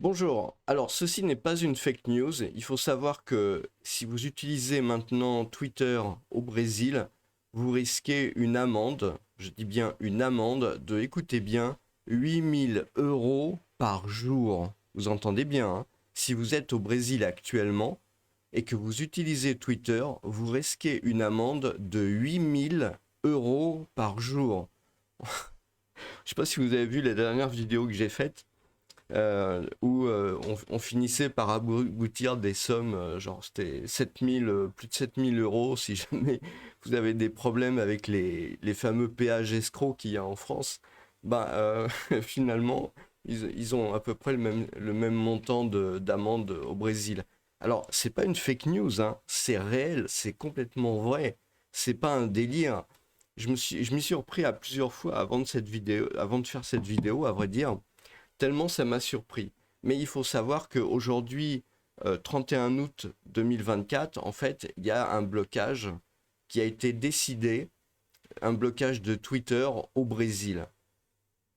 Bonjour, alors ceci n'est pas une fake news, il faut savoir que si vous utilisez maintenant Twitter au Brésil, vous risquez une amende, je dis bien une amende de, écoutez bien, 8 000 € par jour. Vous entendez bien, hein. Si vous êtes au Brésil actuellement et que vous utilisez Twitter, vous risquez une amende de 8 000 € par jour. Je sais pas si vous avez vu les dernières vidéos que j'ai faites où on finissait par aboutir des sommes, genre c'était 7000, plus de 7 000 € si jamais vous avez des problèmes avec les fameux péages escrocs qu'il y a en France. Finalement, ils ont à peu près le même montant d'amende au Brésil. Alors, c'est pas une fake news, hein, c'est réel, c'est complètement vrai, c'est pas un délire. Je m'y suis repris à plusieurs fois avant de faire cette vidéo, à vrai dire tellement ça m'a surpris. Mais il faut savoir qu'aujourd'hui, 31 août 2024, en fait, il y a un blocage qui a été décidé, un blocage de Twitter au Brésil.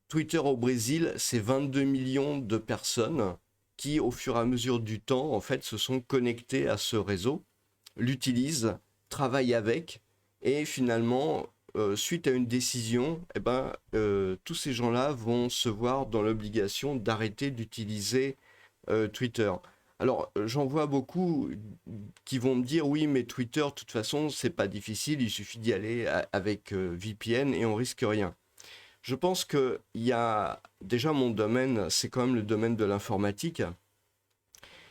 Twitter au Brésil, c'est 22 millions de personnes qui, au fur et à mesure du temps, en fait, se sont connectées à ce réseau, l'utilisent, travaillent avec, et finalement, suite à une décision, tous ces gens-là vont se voir dans l'obligation d'arrêter d'utiliser Twitter. Alors, j'en vois beaucoup qui vont me dire oui, mais Twitter, de toute façon, c'est pas difficile, il suffit d'y aller avec VPN et on risque rien. Je pense que il y a déjà mon domaine, c'est quand même le domaine de l'informatique.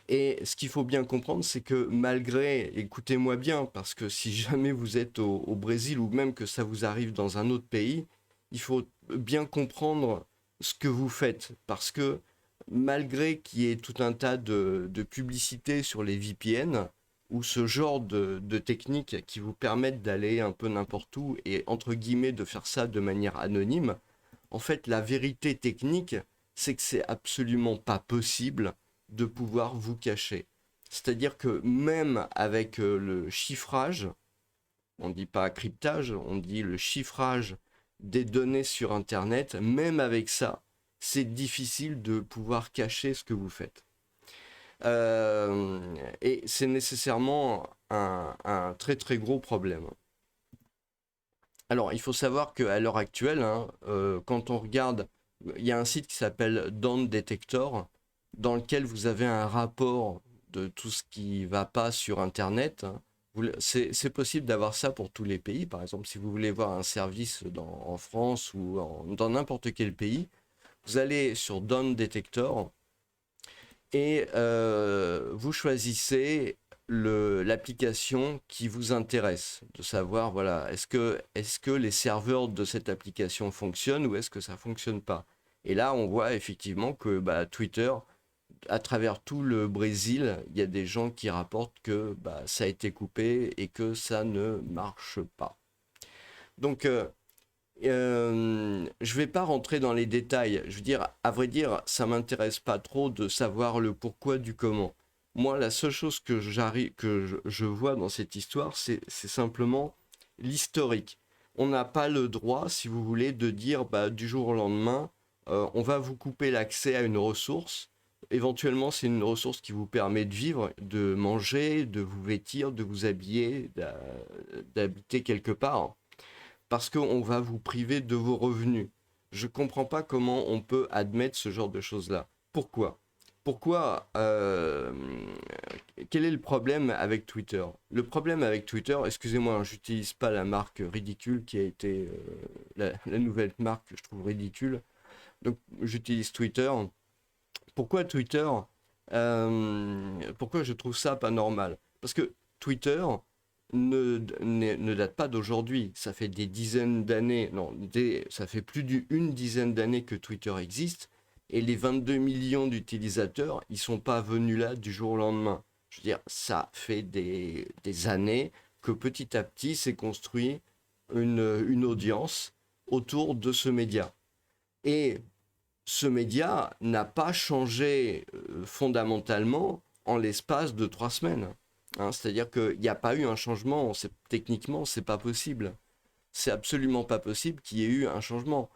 Et ce qu'il faut bien comprendre, c'est que malgré, écoutez-moi bien, parce que si jamais vous êtes au Brésil ou même que ça vous arrive dans un autre pays, il faut bien comprendre ce que vous faites. Parce que malgré qu'il y ait tout un tas de publicités sur les VPN, ou ce genre de techniques qui vous permettent d'aller un peu n'importe où et entre guillemets de faire ça de manière anonyme, en fait la vérité technique, c'est que c'est absolument pas possible de pouvoir vous cacher. C'est-à-dire que même avec le chiffrage, on ne dit pas cryptage, on dit le chiffrage des données sur Internet, même avec ça, c'est difficile de pouvoir cacher ce que vous faites. Et c'est nécessairement un très très gros problème. Alors, il faut savoir qu'à l'heure actuelle, hein, quand on regarde, il y a un site qui s'appelle Dawn Detector, dans lequel vous avez un rapport de tout ce qui ne va pas sur Internet. C'est possible d'avoir ça pour tous les pays. Par exemple, si vous voulez voir un service en France ou dans n'importe quel pays, vous allez sur Dawn Detector et vous choisissez l'application qui vous intéresse, de savoir, voilà, est-ce que les serveurs de cette application fonctionnent ou est-ce que ça fonctionne pas. Et là, on voit effectivement que Twitter, à travers tout le Brésil, il y a des gens qui rapportent que ça a été coupé et que ça ne marche pas. Donc, je vais pas rentrer dans les détails. Je veux dire, à vrai dire, ça m'intéresse pas trop de savoir le pourquoi du comment. Moi, la seule chose que je vois dans cette histoire, c'est simplement l'historique. On n'a pas le droit, si vous voulez, de dire du jour au lendemain, on va vous couper l'accès à une ressource. Éventuellement, c'est une ressource qui vous permet de vivre, de manger, de vous vêtir, de vous habiller, d'habiter quelque part parce qu'on va vous priver de vos revenus. Je ne comprends pas comment on peut admettre ce genre de choses-là. Pourquoi? Pourquoi Quel est le problème avec Twitter? Le problème avec Twitter, excusez-moi, hein, j'utilise pas la marque ridicule qui a été la nouvelle marque que je trouve ridicule. Donc j'utilise Twitter. Pourquoi Twitter Pourquoi je trouve ça pas normal? Parce que Twitter, ne date pas d'aujourd'hui. Ça fait des dizaines d'années, non, ça fait plus d'une dizaine d'années que Twitter existe. Et les 22 millions d'utilisateurs, ils sont pas venus là du jour au lendemain. Je veux dire, ça fait des années que petit à petit s'est construit une audience autour de ce média. Et ce média n'a pas changé fondamentalement en l'espace de 3 semaines. Hein, c'est-à-dire qu'il n'y a pas eu un changement. Techniquement, c'est pas possible. C'est absolument pas possible qu'il y ait eu un changement.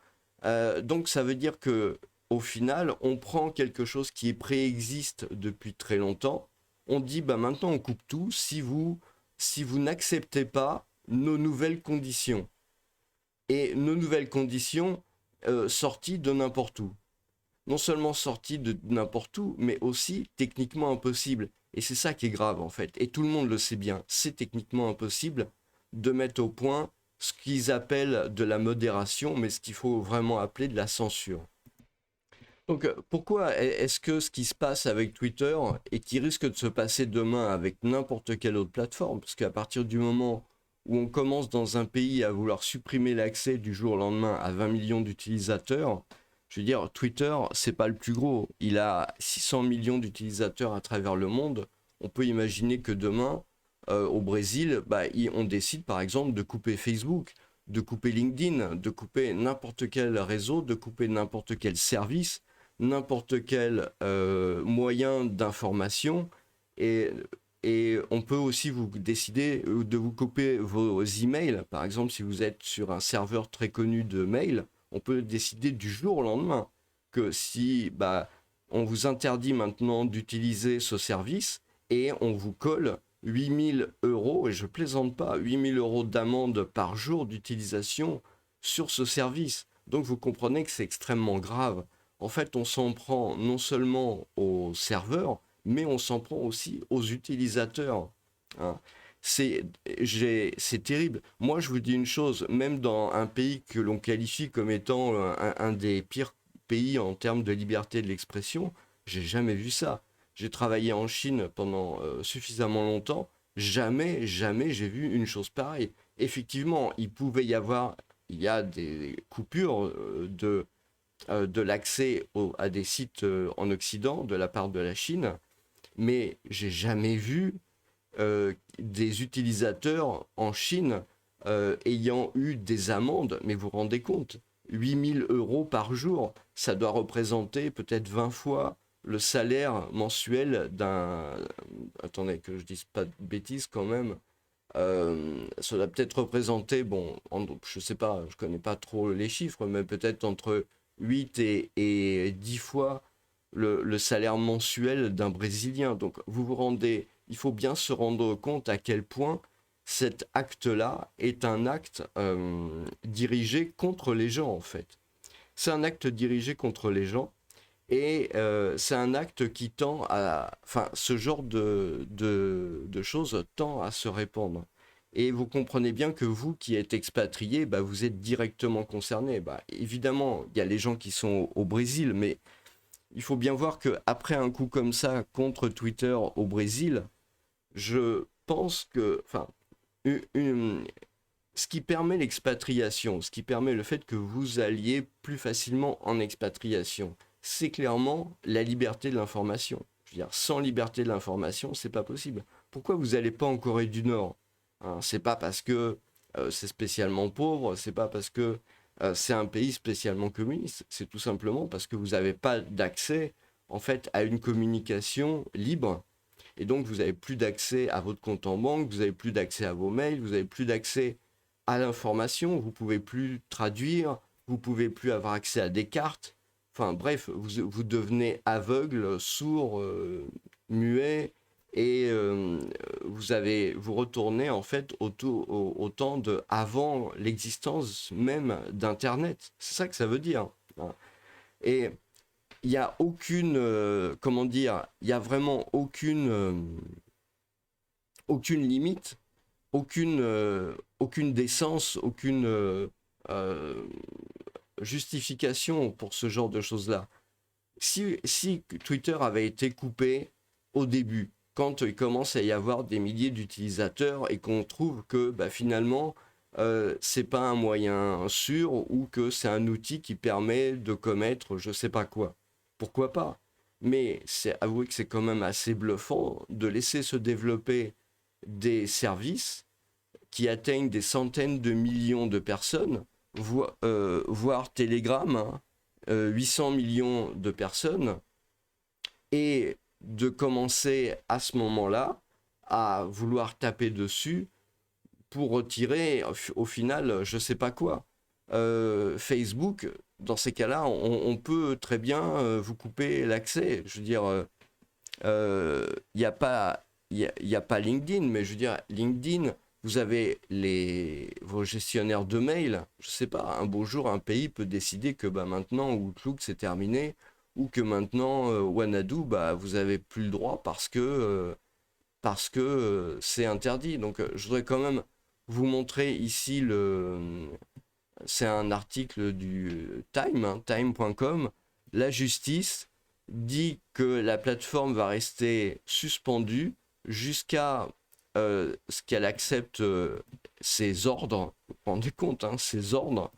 Donc ça veut dire que au final, on prend quelque chose qui préexiste depuis très longtemps, on dit bah maintenant on coupe tout si vous n'acceptez pas nos nouvelles conditions. Et nos nouvelles conditions sorties de n'importe où. Non seulement sorties de n'importe où, mais aussi techniquement impossible. Et c'est ça qui est grave en fait. Et tout le monde le sait bien, c'est techniquement impossible de mettre au point ce qu'ils appellent de la modération, mais ce qu'il faut vraiment appeler de la censure. Donc pourquoi est-ce que ce qui se passe avec Twitter et qui risque de se passer demain avec n'importe quelle autre plateforme, parce qu'à partir du moment où on commence dans un pays à vouloir supprimer l'accès du jour au lendemain à 20 millions d'utilisateurs, je veux dire, Twitter, c'est pas le plus gros. Il a 600 millions d'utilisateurs à travers le monde. On peut imaginer que demain, au Brésil, bah, on décide par exemple de couper Facebook, de couper LinkedIn, de couper n'importe quel réseau, de couper n'importe quel service, n'importe quel moyen d'information. Et, et on peut aussi vous décider de vous couper vos emails. Par exemple, si vous êtes sur un serveur très connu de mail, on peut décider du jour au lendemain que si bah, on vous interdit maintenant d'utiliser ce service et on vous colle 8 000 €, et je plaisante pas, 8 000 € d'amende par jour d'utilisation sur ce service. Donc vous comprenez que c'est extrêmement grave. En fait, on s'en prend non seulement aux serveurs, mais on s'en prend aussi aux utilisateurs. Hein. C'est, c'est terrible. Moi, je vous dis une chose, même dans un pays que l'on qualifie comme étant un des pires pays en termes de liberté de l'expression, j'ai jamais vu ça. J'ai travaillé en Chine pendant suffisamment longtemps. Jamais j'ai vu une chose pareille. Effectivement, il y a des coupures de l'accès à des sites en Occident de la part de la Chine, mais j'ai jamais vu des utilisateurs en Chine ayant eu des amendes, mais vous vous rendez compte, 8 000 € par jour, ça doit représenter peut-être 20 fois le salaire mensuel d'un... Attendez, que je dise pas de bêtises quand même. Ça doit peut-être représenter, bon, je sais pas, je connais pas trop les chiffres, mais peut-être entre 8 et 10 fois le salaire mensuel d'un Brésilien. Donc vous vous rendez, il faut bien se rendre compte à quel point cet acte-là est un acte dirigé contre les gens en fait. C'est un acte dirigé contre les gens et c'est un acte qui tend à... Enfin, ce genre de choses tend à se répandre. Et vous comprenez bien que vous qui êtes expatrié, bah, vous êtes directement concerné. Bah, évidemment, il y a les gens qui sont au Brésil, mais il faut bien voir qu'après un coup comme ça contre Twitter au Brésil, je pense que, enfin, ce qui permet l'expatriation, ce qui permet le fait que vous alliez plus facilement en expatriation, c'est clairement la liberté de l'information. Je veux dire, sans liberté de l'information, c'est pas possible. Pourquoi vous n'allez pas en Corée du Nord? Hein, c'est pas parce que c'est spécialement pauvre, c'est pas parce que c'est un pays spécialement communiste, c'est tout simplement parce que vous n'avez pas d'accès en fait à une communication libre. Et donc vous n'avez plus d'accès à votre compte en banque, vous n'avez plus d'accès à vos mails, vous n'avez plus d'accès à l'information, vous pouvez plus traduire, vous pouvez plus avoir accès à des cartes. Enfin bref, vous devenez aveugle, sourd, muet, et vous retournez en fait au temps de avant l'existence même d'Internet. C'est ça que ça veut dire. Hein. Et il n'y a aucune, comment dire, il y a vraiment aucune limite, aucune décence, aucune justification pour ce genre de choses-là. Si Twitter avait été coupé au début, quand il commence à y avoir des milliers d'utilisateurs et qu'on trouve que bah, finalement c'est pas un moyen sûr ou que c'est un outil qui permet de commettre je sais pas quoi. Pourquoi pas? Mais c'est avouer que c'est quand même assez bluffant de laisser se développer des services qui atteignent des centaines de millions de personnes, voire Telegram, hein, 800 millions de personnes, et de commencer à ce moment-là à vouloir taper dessus pour retirer au final je sais pas quoi. Facebook, dans ces cas-là, on peut très bien vous couper l'accès. Je veux dire, il n'y a pas, y a pas LinkedIn, mais je veux dire, LinkedIn, vous avez vos gestionnaires de mail. Je sais pas, un beau jour, un pays peut décider que bah, maintenant Outlook c'est terminé, ou que maintenant Wanadu, bah, vous avez plus le droit parce que c'est interdit. Donc je voudrais quand même vous montrer ici c'est un article du Time, hein, time.com. La justice dit que la plateforme va rester suspendue jusqu'à ce qu'elle accepte ses ordres. Vous vous rendez compte, hein, ses ordres.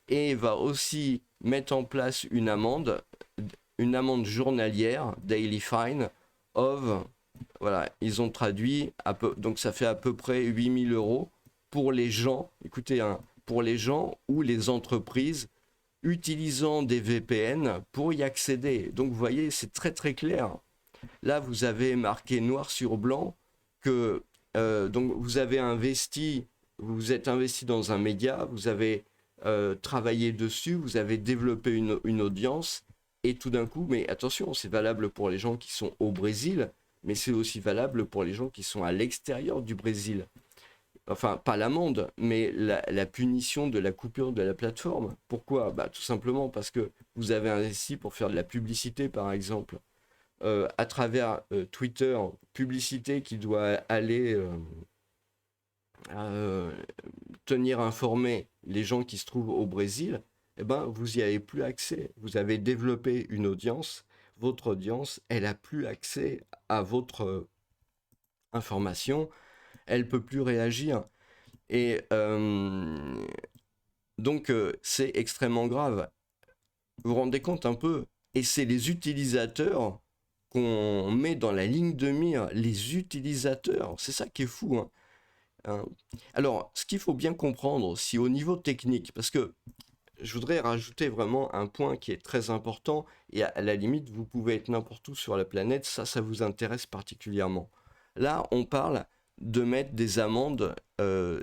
Et va aussi mettre en place une amende journalière, daily fine, of, voilà, ils ont traduit, donc ça fait à peu près 8 000 euros pour les gens, écoutez, hein, pour les gens ou les entreprises utilisant des VPN pour y accéder. Donc vous voyez, c'est très très clair. Là, vous avez marqué noir sur blanc que donc vous avez investi, vous êtes investi dans un média, vous avez travaillé dessus, vous avez développé une audience, et tout d'un coup, mais attention, c'est valable pour les gens qui sont au Brésil, mais c'est aussi valable pour les gens qui sont à l'extérieur du Brésil. Enfin, pas l'amende, mais la punition de la coupure de la plateforme. Pourquoi? Bah, tout simplement parce que vous avez investi pour faire de la publicité, par exemple, à travers Twitter, publicité qui doit aller euh, tenir informés les gens qui se trouvent au Brésil, eh ben, vous n'y avez plus accès. Vous avez développé une audience, votre audience, elle n'a plus accès à votre information, elle ne peut plus réagir. Et donc, c'est extrêmement grave. Vous vous rendez compte un peu? Et c'est les utilisateurs qu'on met dans la ligne de mire, les utilisateurs, c'est ça qui est fou, hein. Alors, ce qu'il faut bien comprendre aussi au niveau technique, parce que je voudrais rajouter vraiment un point qui est très important, et à la limite, vous pouvez être n'importe où sur la planète, ça vous intéresse particulièrement. Là, on parle de mettre des amendes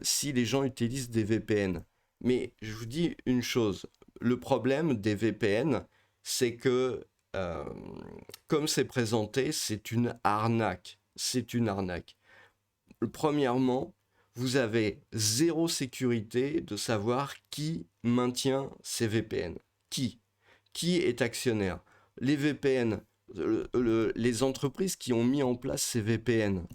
si les gens utilisent des VPN. Mais je vous dis une chose, le problème des VPN, c'est que, euh, comme c'est présenté, c'est une arnaque. C'est une arnaque. Premièrement, vous avez zéro sécurité de savoir qui maintient ces VPN. Qui? Qui est actionnaire? Les VPN, les entreprises qui ont mis en place ces VPN,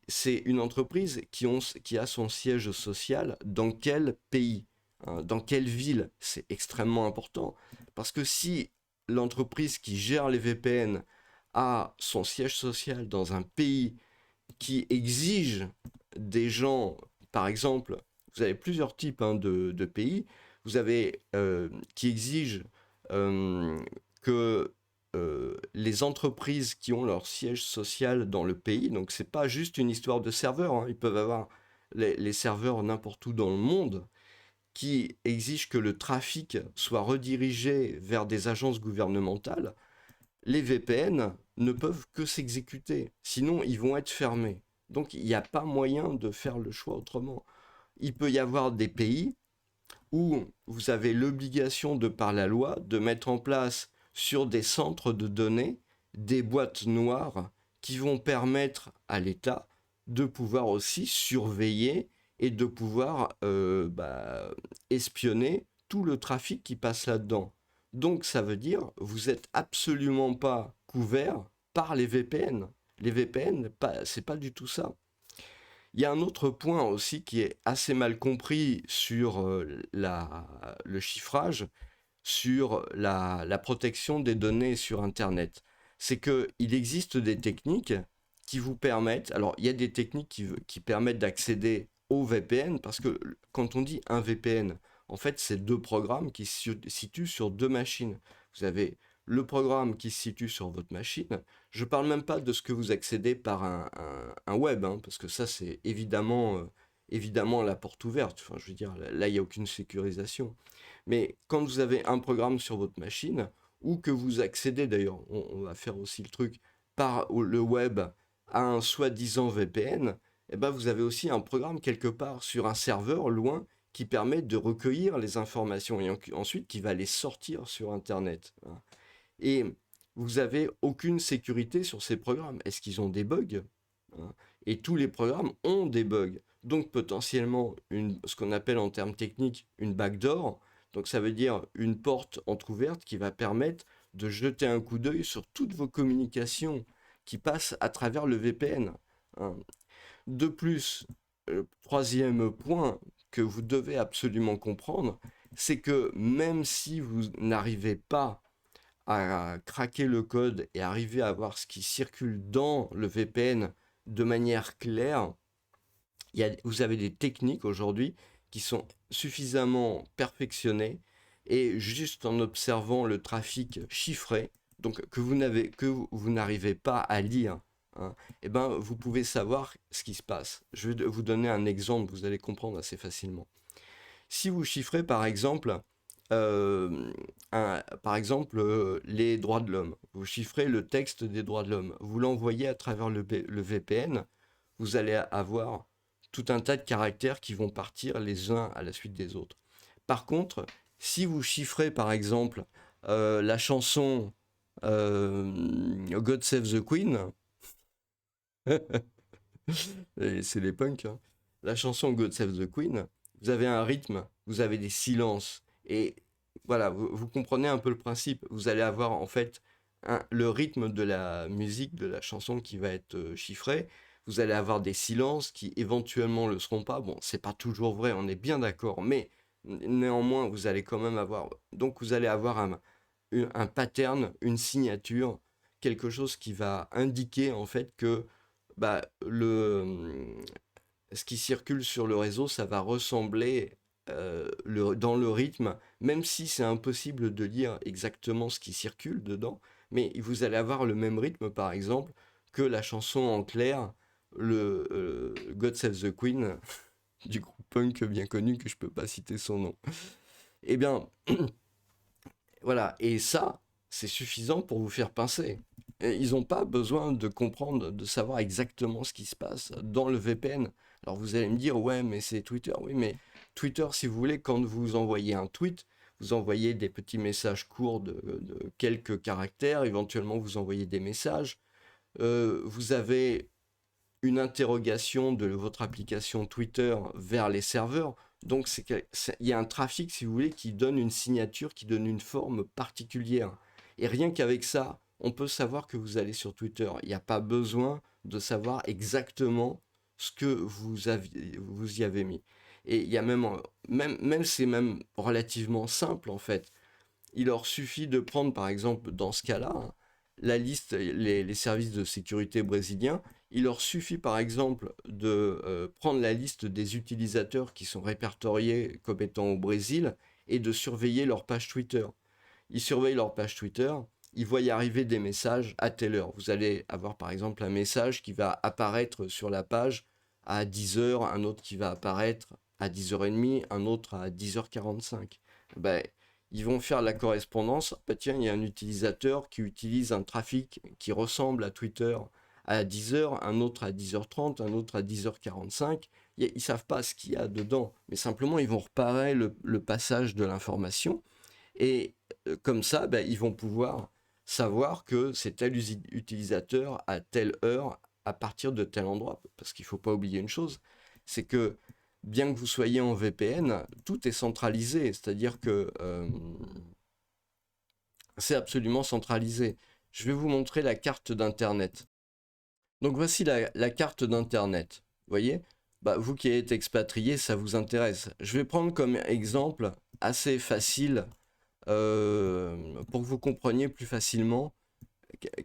c'est une entreprise qui a son siège social dans quel pays, hein, dans quelle ville? C'est extrêmement important. Parce que si l'entreprise qui gère les VPN a son siège social dans un pays qui exige des gens, par exemple, vous avez plusieurs types hein, de pays, vous avez qui exigent que les entreprises qui ont leur siège social dans le pays, donc c'est pas juste une histoire de serveurs, hein, ils peuvent avoir les serveurs n'importe où dans le monde, qui exigent que le trafic soit redirigé vers des agences gouvernementales, les VPN ne peuvent que s'exécuter, sinon ils vont être fermés. Donc il n'y a pas moyen de faire le choix autrement. Il peut y avoir des pays où vous avez l'obligation de par la loi de mettre en place sur des centres de données des boîtes noires qui vont permettre à l'État de pouvoir aussi surveiller et de pouvoir espionner tout le trafic qui passe là-dedans. Donc ça veut dire vous êtes absolument pas couvert par les VPN. Les VPN, c'est pas du tout ça. Il y a un autre point aussi qui est assez mal compris sur le chiffrage, sur la protection des données sur Internet. C'est qu'il existe des techniques qui vous permettent, alors il y a des techniques qui permettent d'accéder au VPN, parce que quand on dit un VPN, en fait c'est deux programmes qui se situent sur deux machines. Vous avez le programme qui se situe sur votre machine. Je ne parle même pas de ce que vous accédez par un web, hein, parce que ça c'est évidemment la porte ouverte. Enfin, je veux dire, là il n'y a aucune sécurisation. Mais quand vous avez un programme sur votre machine, ou que vous accédez d'ailleurs, on va faire aussi le truc, par le web à un soi-disant VPN, eh ben vous avez aussi un programme quelque part sur un serveur loin qui permet de recueillir les informations et ensuite qui va les sortir sur Internet. Et vous avez aucune sécurité sur ces programmes. Est-ce qu'ils ont des bugs? Et tous les programmes ont des bugs. Donc potentiellement, ce qu'on appelle en termes techniques une backdoor, donc ça veut dire une porte entrouverte qui va permettre de jeter un coup d'œil sur toutes vos communications qui passent à travers le VPN. De plus, troisième point que vous devez absolument comprendre, c'est que même si vous n'arrivez pas à craquer le code et arriver à voir ce qui circule dans le VPN de manière claire, vous avez des techniques aujourd'hui qui sont suffisamment perfectionnées et juste en observant le trafic chiffré, donc que vous n'arrivez pas à lire, et ben vous pouvez savoir ce qui se passe. Je vais vous donner un exemple, vous allez comprendre assez facilement. Si vous chiffrez par exemple, les droits de l'homme, vous chiffrez le texte des droits de l'homme, vous l'envoyez à travers le VPN, vous allez avoir tout un tas de caractères qui vont partir les uns à la suite des autres. Par contre, si vous chiffrez par exemple la chanson God Save the Queen, c'est les punks, la chanson God Save the Queen, vous avez un rythme, vous avez des silences, et voilà, vous comprenez un peu le principe. Vous allez avoir en fait le rythme de la musique, de la chanson qui va être chiffré. Vous allez avoir des silences qui éventuellement le seront pas. Bon, c'est pas toujours vrai, on est bien d'accord, mais néanmoins, vous allez quand même avoir. Donc, vous allez avoir un pattern, une signature, quelque chose qui va indiquer en fait que ce qui circule sur le réseau, ça va ressembler dans le rythme, même si c'est impossible de lire exactement ce qui circule dedans, mais vous allez avoir le même rythme, par exemple, que la chanson en clair, le God Save the Queen, du groupe punk bien connu, que je peux pas citer son nom. Eh bien, voilà, et ça, c'est suffisant pour vous faire pincer. Et ils n'ont pas besoin de comprendre, de savoir exactement ce qui se passe dans le VPN. Alors vous allez me dire, ouais, mais c'est Twitter. Oui, mais Twitter, si vous voulez, quand vous envoyez un tweet, vous envoyez des petits messages courts de quelques caractères, éventuellement vous envoyez des messages. Vous avez une interrogation de votre application Twitter vers les serveurs. Donc il y a un trafic, si vous voulez, qui donne une signature, qui donne une forme particulière. Et rien qu'avec ça, on peut savoir que vous allez sur Twitter. Il n'y a pas besoin de savoir exactement ce que vous y avez mis. Et il y a même c'est même relativement simple en fait. Il leur suffit de prendre par exemple dans ce cas-là, la liste, les services de sécurité brésiliens, il leur suffit par exemple de prendre la liste des utilisateurs qui sont répertoriés comme étant au Brésil et de surveiller leur page Twitter. Ils surveillent leur page Twitter, ils voient y arriver des messages à telle heure. Vous allez avoir par exemple un message qui va apparaître sur la page à 10h, un autre qui va apparaître à 10h30, un autre à 10h45. Ils vont faire la correspondance. Tiens, il y a un utilisateur qui utilise un trafic qui ressemble à Twitter à 10h, un autre à 10h30, un autre à 10h45. Ils ne savent pas ce qu'il y a dedans, mais simplement ils vont reparer le passage de l'information. Et comme ça, ils vont pouvoir savoir que c'est tel utilisateur à telle heure, à partir de tel endroit. Parce qu'il ne faut pas oublier une chose, c'est que bien que vous soyez en VPN, tout est centralisé, c'est-à-dire que c'est absolument centralisé. Je vais vous montrer la carte d'Internet. Donc voici la carte d'Internet. Vous voyez, vous qui êtes expatrié, ça vous intéresse. Je vais prendre comme exemple assez facile pour que vous compreniez plus facilement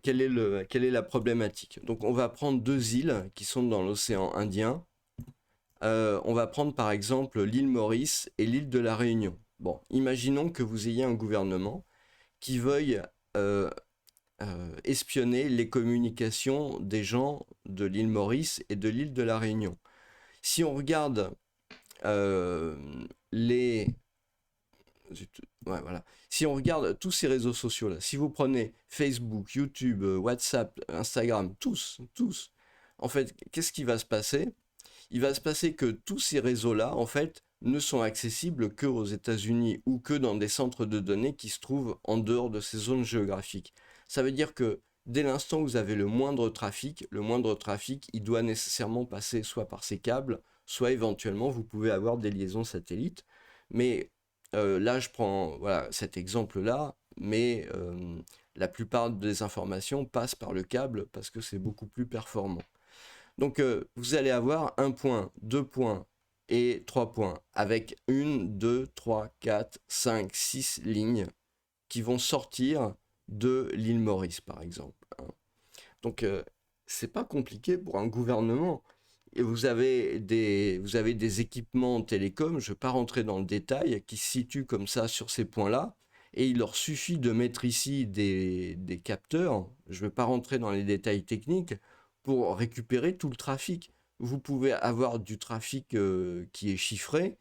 quelle est la problématique. Donc on va prendre deux îles qui sont dans l'océan Indien. On va prendre par exemple l'île Maurice et l'île de la Réunion. Bon, imaginons que vous ayez un gouvernement qui veuille espionner les communications des gens de l'île Maurice et de l'île de la Réunion. Si on regarde si on regarde tous ces réseaux sociaux là, si vous prenez Facebook, YouTube, WhatsApp, Instagram, tous, en fait, qu'est-ce qui va se passer? Il va se passer que tous ces réseaux-là, en fait, ne sont accessibles que aux États-Unis ou que dans des centres de données qui se trouvent en dehors de ces zones géographiques. Ça veut dire que dès l'instant où vous avez le moindre trafic, il doit nécessairement passer soit par ces câbles, soit éventuellement vous pouvez avoir des liaisons satellites. Mais là, je prends voilà, cet exemple-là, mais la plupart des informations passent par le câble parce que c'est beaucoup plus performant. Donc vous allez avoir un point, deux points et trois points avec une, deux, trois, quatre, cinq, six lignes qui vont sortir de l'île Maurice par exemple, hein. Donc c'est pas compliqué pour un gouvernement. Et vous avez des équipements télécoms, je ne vais pas rentrer dans le détail, qui se situent comme ça sur ces points-là. Et il leur suffit de mettre ici des capteurs, je ne vais pas rentrer dans les détails techniques, pour récupérer tout le trafic. Vous pouvez avoir du trafic qui est chiffré,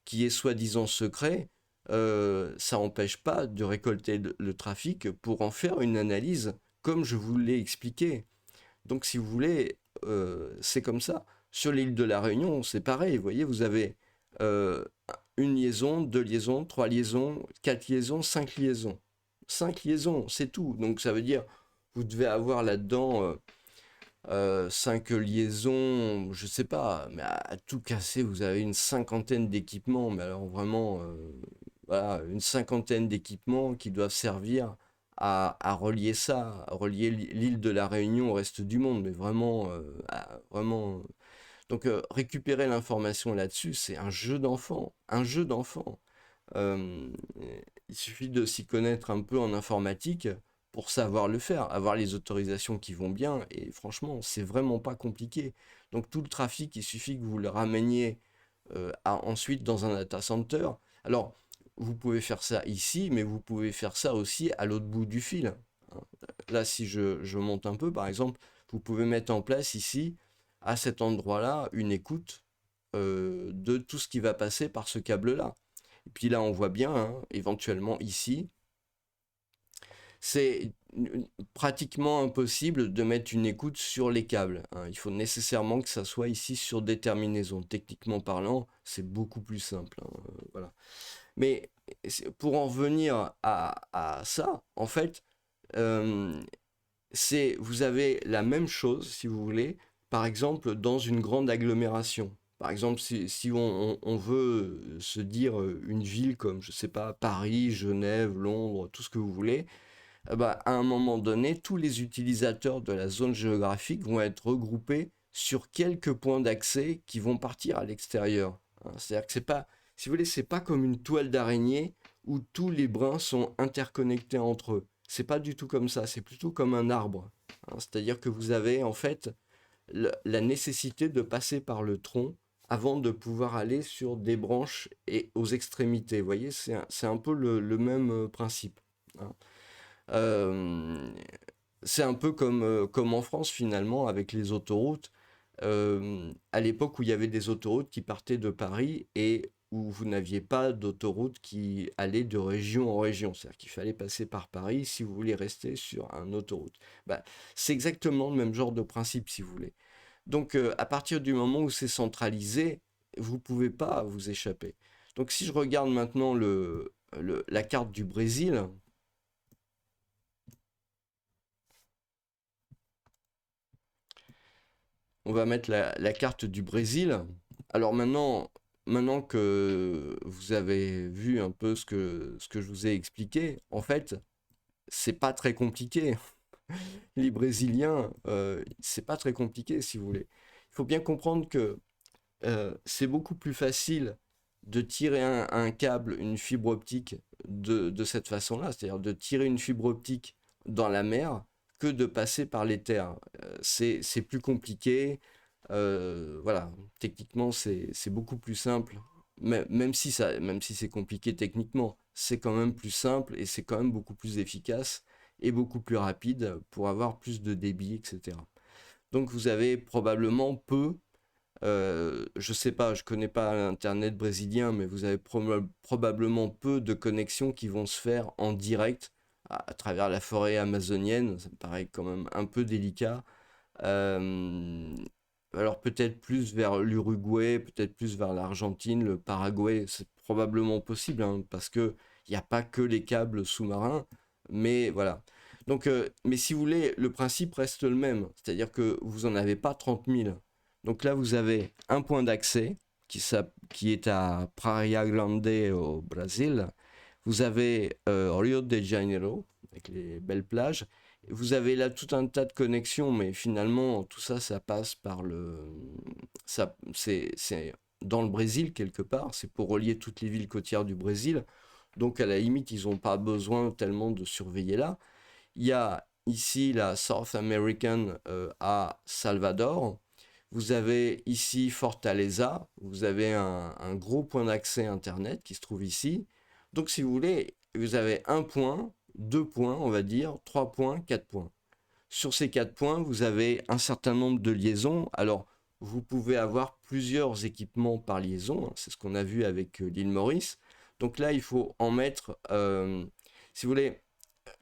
qui est soi-disant secret. Ça n'empêche pas de récolter le trafic pour en faire une analyse comme je vous l'ai expliqué. Donc, si vous voulez, c'est comme ça. Sur l'île de la Réunion, c'est pareil. Vous voyez, vous avez euh, une liaison, deux liaisons, trois liaisons, quatre liaisons, cinq liaisons. Cinq liaisons, c'est tout. Donc, ça veut dire, vous devez avoir là-dedans cinq liaisons, je sais pas, mais à tout casser, vous avez une cinquantaine d'équipements. Mais alors, vraiment, voilà, une cinquantaine d'équipements qui doivent servir à relier ça, à relier l'île de la Réunion au reste du monde, mais vraiment, vraiment. Donc récupérer l'information là-dessus, c'est un jeu d'enfant, un jeu d'enfant. Euh, il suffit de s'y connaître un peu en informatique pour savoir le faire, avoir les autorisations qui vont bien, et franchement, c'est vraiment pas compliqué. Donc tout le trafic, il suffit que vous le rameniez ensuite dans un data center. Alors, vous pouvez faire ça ici, mais vous pouvez faire ça aussi à l'autre bout du fil. Là, si je monte un peu, par exemple, vous pouvez mettre en place ici, à cet endroit-là, une écoute de tout ce qui va passer par ce câble-là. Et puis là, on voit bien, hein, éventuellement ici, c'est pratiquement impossible de mettre une écoute sur les câbles, hein. Il faut nécessairement que ça soit ici sur des terminaisons. Techniquement parlant, c'est beaucoup plus simple, hein, voilà. Mais pour en revenir à ça, en fait, euh, vous avez la même chose, si vous voulez, par exemple, dans une grande agglomération. Par exemple, si on veut se dire une ville comme, je sais pas, Paris, Genève, Londres, tout ce que vous voulez, bah, à un moment donné, tous les utilisateurs de la zone géographique vont être regroupés sur quelques points d'accès qui vont partir à l'extérieur, hein. C'est-à-dire que c'est pas, si vous voulez, c'est pas comme une toile d'araignée où tous les brins sont interconnectés entre eux. C'est pas du tout comme ça, c'est plutôt comme un arbre, hein. C'est-à-dire que vous avez en fait la nécessité de passer par le tronc avant de pouvoir aller sur des branches et aux extrémités. Vous voyez, c'est un peu le même principe, hein. Euh, c'est un peu comme, comme en France finalement avec les autoroutes. À l'époque où il y avait des autoroutes qui partaient de Paris et où vous n'aviez pas d'autoroute qui allait de région en région. C'est-à-dire qu'il fallait passer par Paris si vous voulez rester sur un autoroute. Bah, c'est exactement le même genre de principe si vous voulez. Donc à partir du moment où c'est centralisé, vous ne pouvez pas vous échapper. Donc si je regarde maintenant la carte du Brésil, on va mettre la carte du Brésil. Alors maintenant que vous avez vu un peu ce que je vous ai expliqué, en fait, c'est pas très compliqué. Les Brésiliens, c'est pas très compliqué si vous voulez. Il faut bien comprendre que c'est beaucoup plus facile de tirer un câble, une fibre optique de cette façon-là, c'est-à-dire de tirer une fibre optique dans la mer que de passer par les terres. C'est plus compliqué. Voilà, techniquement, c'est beaucoup plus simple. Même si c'est compliqué techniquement, c'est quand même plus simple et c'est quand même beaucoup plus efficace et beaucoup plus rapide pour avoir plus de débit, etc. Donc vous avez probablement je sais pas, je connais pas l'internet brésilien, mais vous avez probablement peu de connexions qui vont se faire en direct à travers la forêt amazonienne. Ça me paraît quand même un peu délicat. Euh, alors peut-être plus vers l'Uruguay, peut-être plus vers l'Argentine, le Paraguay, c'est probablement possible, hein, parce que il n'y a pas que les câbles sous-marins, mais voilà. Donc, mais si vous voulez, le principe reste le même, c'est-à-dire que vous n'en avez pas 30 000. Donc là, vous avez un point d'accès qui est à Praia Grande au Brésil. Vous avez Rio de Janeiro, avec les belles plages. Vous avez là tout un tas de connexions, mais finalement, tout ça, ça passe par le. C'est dans le Brésil, quelque part. C'est pour relier toutes les villes côtières du Brésil. Donc, à la limite, ils n'ont pas besoin tellement de surveiller là. Il y a ici la South American à Salvador. Vous avez ici Fortaleza. Vous avez un gros point d'accès Internet qui se trouve ici. Donc, si vous voulez, vous avez un point, deux points, on va dire, trois points, quatre points. Sur ces quatre points, vous avez un certain nombre de liaisons. Alors, vous pouvez avoir plusieurs équipements par liaison. C'est ce qu'on a vu avec l'île Maurice. Donc là, il faut en mettre, si vous voulez,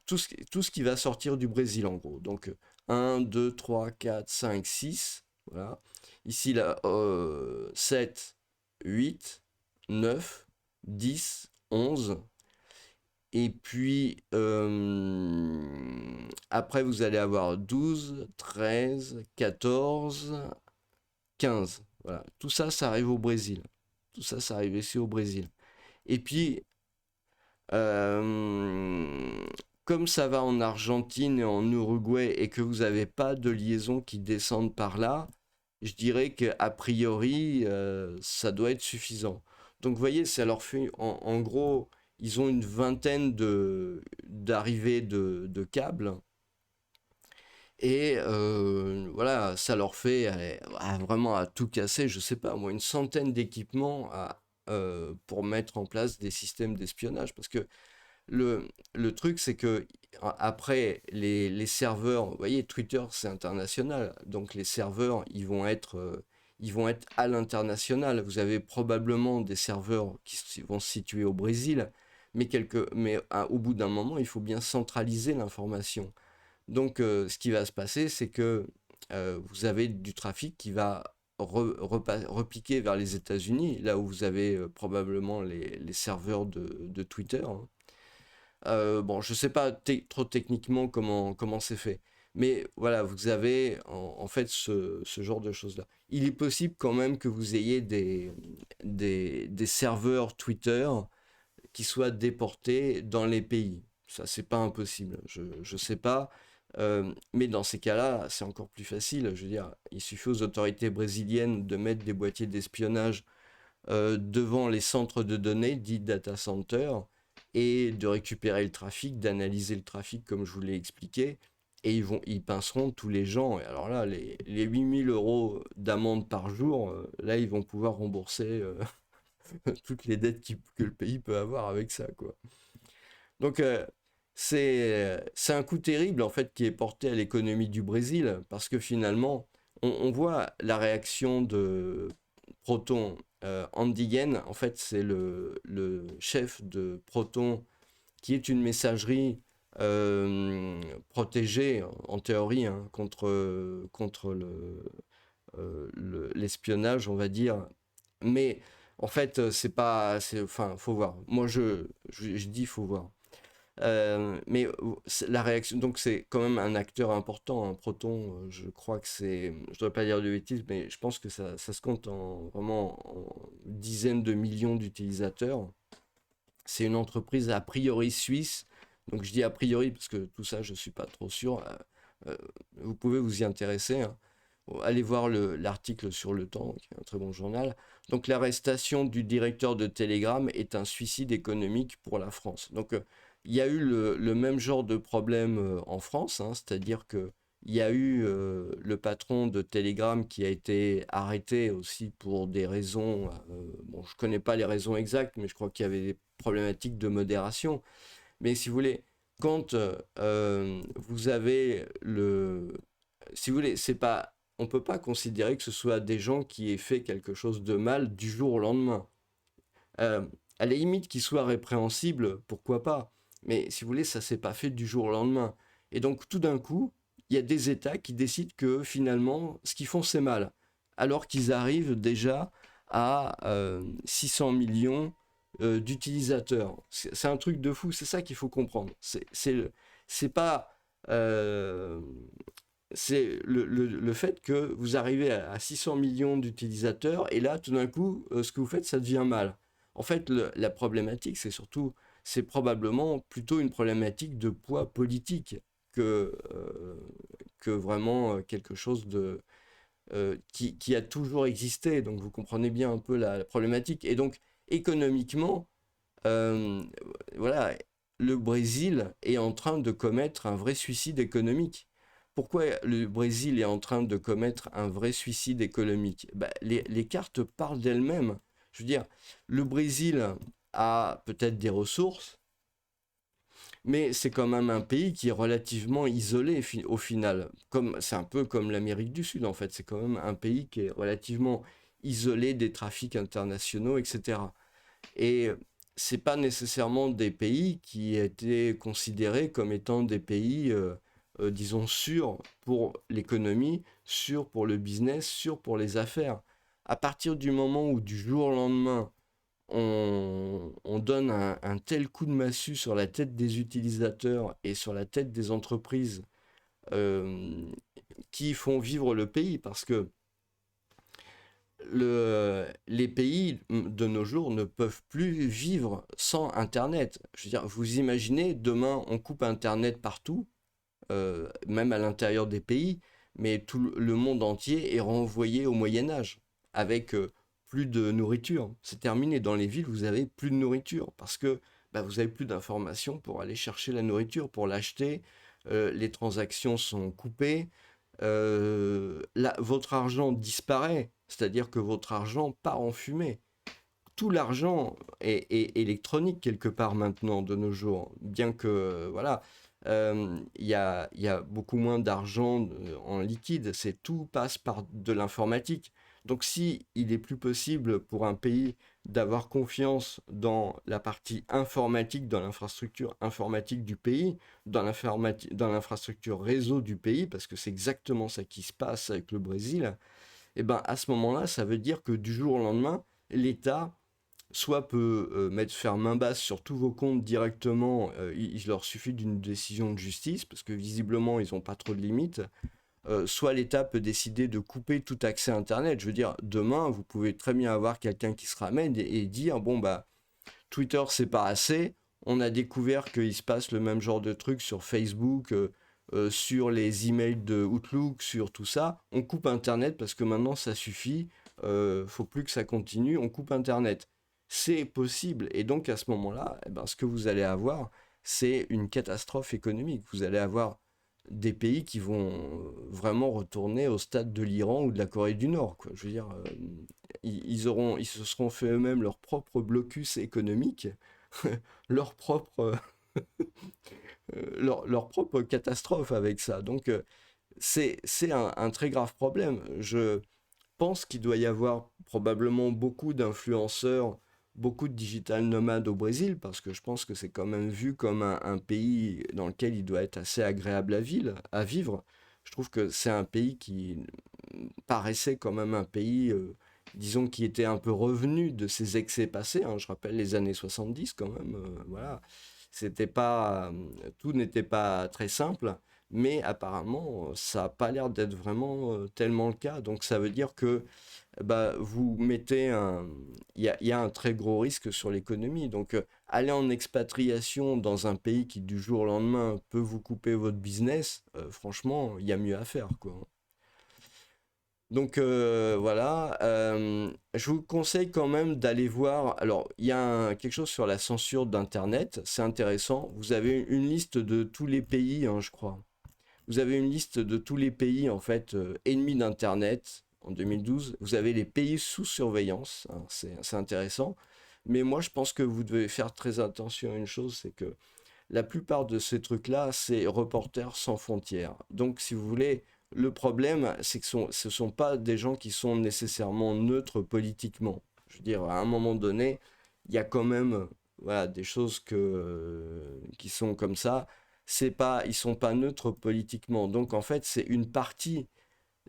tout ce qui va sortir du Brésil en gros. Donc 1, 2, 3, 4, 5, 6. Voilà. Ici, là, 7, 8, 9, 10, 11. Et puis, après, vous allez avoir 12, 13, 14, 15. Voilà. Tout ça, ça arrive au Brésil. Tout ça, ça arrive ici au Brésil. Et puis, euh, comme ça va en Argentine et en Uruguay et que vous n'avez pas de liaison qui descendent par là, je dirais qu'a priori, ça doit être suffisant. Donc vous voyez, ça leur fait, en gros, ils ont une vingtaine d'arrivées de câbles. Et voilà, ça leur fait vraiment à tout casser, je sais pas, moi, une centaine d'équipements pour mettre en place des systèmes d'espionnage. Parce que le truc, c'est que après, les serveurs, vous voyez, Twitter, c'est international. Donc les serveurs, ils vont être à l'international. Vous avez probablement des serveurs vont se situer au Brésil, mais au bout d'un moment, il faut bien centraliser l'information. Donc, ce qui va se passer, c'est que vous avez du trafic qui va repliquer vers les États-Unis, là où vous avez probablement les serveurs de Twitter, hein. Bon, je ne sais pas trop techniquement comment c'est fait. Mais voilà, vous avez en fait ce genre de choses-là. Il est possible quand même que vous ayez des serveurs Twitter qui soient déportés dans les pays. Ça, c'est pas impossible. Je ne sais pas. Mais dans ces cas-là, c'est encore plus facile. Je veux dire, il suffit aux autorités brésiliennes de mettre des boîtiers d'espionnage devant les centres de données, dits data centers, et de récupérer le trafic, d'analyser le trafic comme je vous l'ai expliqué, et ils pinceront tous les gens. Et alors là, les 8 000 € d'amende par jour, là, ils vont pouvoir rembourser toutes les dettes que le pays peut avoir avec ça, quoi. Donc, c'est un coup terrible, en fait, qui est porté à l'économie du Brésil, parce que finalement, on voit la réaction de Proton. Andy en fait, c'est le chef de Proton, qui est une messagerie protégée, en théorie, hein, contre l'espionnage, on va dire. Mais en fait, c'est pas. Enfin, faut voir. Moi, je dis, faut voir. Mais la réaction, donc c'est quand même un acteur important, un Proton. Je crois que c'est, je ne dois pas dire de bêtises, mais je pense que ça se compte vraiment en dizaines de millions d'utilisateurs. C'est une entreprise a priori suisse, donc je dis a priori parce que tout ça, je ne suis pas trop sûr. Vous pouvez vous y intéresser, hein. Allez voir l'article sur Le Temps, qui est un très bon journal. Donc l'arrestation du directeur de Telegram est un suicide économique pour la France. Donc il y a eu le même genre de problème en France, hein, c'est-à-dire que il y a eu le patron de Telegram qui a été arrêté aussi pour des raisons, bon, je connais pas les raisons exactes, mais je crois qu'il y avait des problématiques de modération. Mais si vous voulez, quand vous avez si vous voulez, c'est pas, on peut pas considérer que ce soit des gens qui aient fait quelque chose de mal du jour au lendemain. À la limite qu'ils soient répréhensibles, pourquoi pas. Mais si vous voulez, ça s'est pas fait du jour au lendemain. Et donc tout d'un coup, il y a des États qui décident que finalement, ce qu'ils font, c'est mal. alors qu'ils arrivent déjà à 600 millions d'utilisateurs. C'est un truc de fou, c'est ça qu'il faut comprendre. C'est pas... euh, c'est le fait que vous arrivez à 600 millions d'utilisateurs et là, tout d'un coup, ce que vous faites, ça devient mal. En fait, la problématique, c'est probablement plutôt une problématique de poids politique que, euh, que vraiment quelque chose qui a toujours existé. Donc, vous comprenez bien un peu la problématique. Et donc, économiquement, euh, voilà, le Brésil est en train de commettre un vrai suicide économique. Pourquoi le Brésil est en train de commettre un vrai suicide économique? Bah, les cartes parlent d'elles-mêmes. Je veux dire, le Brésil a peut-être des ressources, mais c'est quand même un pays qui est relativement isolé au final. C'est un peu comme l'Amérique du Sud en fait. C'est quand même un pays qui est relativement isolé des trafics internationaux, etc. Et c'est pas nécessairement des pays qui étaient considérés comme étant des pays, disons, sûrs pour l'économie, sûrs pour le business, sûrs pour les affaires. À partir du moment où du jour au lendemain, on donne un tel coup de massue sur la tête des utilisateurs et sur la tête des entreprises euh, qui font vivre le pays, parce que les pays de nos jours ne peuvent plus vivre sans Internet. Je veux dire, vous imaginez, demain, on coupe Internet partout, même à l'intérieur des pays, mais tout le monde entier est renvoyé au Moyen Âge, avec plus de nourriture. C'est terminé. Dans les villes, vous avez plus de nourriture, parce que bah, vous avez plus d'informations pour aller chercher la nourriture, pour l'acheter. Les transactions sont coupées. Votre argent disparaît, c'est-à-dire que votre argent part en fumée. Tout l'argent est électronique quelque part maintenant de nos jours, bien que voilà, y a beaucoup moins d'argent en liquide, tout passe par de l'informatique. Donc si il est plus possible pour un pays d'avoir confiance dans la partie informatique, dans l'infrastructure informatique du pays, dans l'infrastructure réseau du pays, parce que c'est exactement ça qui se passe avec le Brésil, et ben à ce moment-là, ça veut dire que du jour au lendemain, l'État soit peut faire main basse sur tous vos comptes directement, il leur suffit d'une décision de justice, parce que visiblement ils n'ont pas trop de limites, soit l'État peut décider de couper tout accès à Internet. Je veux dire, demain, vous pouvez très bien avoir quelqu'un qui se ramène et dire, bon, bah, Twitter, c'est pas assez, on a découvert qu'il se passe le même genre de truc sur Facebook, sur les emails de Outlook, sur tout ça, on coupe Internet parce que maintenant ça suffit, faut plus que ça continue, on coupe Internet. C'est possible, et donc à ce moment-là, eh ben, ce que vous allez avoir, c'est une catastrophe économique. Vous allez avoir des pays qui vont vraiment retourner au stade de l'Iran ou de la Corée du Nord, quoi. Je veux dire, ils se seront fait eux-mêmes leur propre blocus économique, leur propre, leur propre catastrophe avec ça. Donc, c'est un très grave problème. Je pense qu'il doit y avoir probablement beaucoup d'influenceurs, beaucoup de digital nomades au Brésil, parce que je pense que c'est quand même vu comme un pays dans lequel il doit être assez agréable à vivre. Je trouve que c'est un pays qui paraissait quand même un pays, disons, qui était un peu revenu de ses excès passés, hein. Je rappelle les années 70 quand même, voilà. C'était pas, tout n'était pas très simple, mais apparemment, ça n'a pas l'air d'être vraiment tellement le cas. Donc ça veut dire que bah, vous mettez il y a un très gros risque sur l'économie. Donc aller en expatriation dans un pays qui du jour au lendemain peut vous couper votre business, franchement, il y a mieux à faire, quoi. Donc voilà, je vous conseille quand même d'aller voir. Alors, il y a quelque chose sur la censure d'Internet, c'est intéressant. Vous avez une liste de tous les pays, hein, je crois. Vous avez une liste de tous les pays en fait ennemis d'Internet en 2012. Vous avez les pays sous surveillance, hein, c'est intéressant. Mais moi, je pense que vous devez faire très attention à une chose, c'est que la plupart de ces trucs-là, c'est Reporters sans frontières. Donc, si vous voulez, le problème, c'est que ce ne sont pas des gens qui sont nécessairement neutres politiquement. Je veux dire, à un moment donné, il y a quand même voilà, des choses qui sont comme ça. Ils sont pas neutres politiquement. Donc, en fait, c'est une partie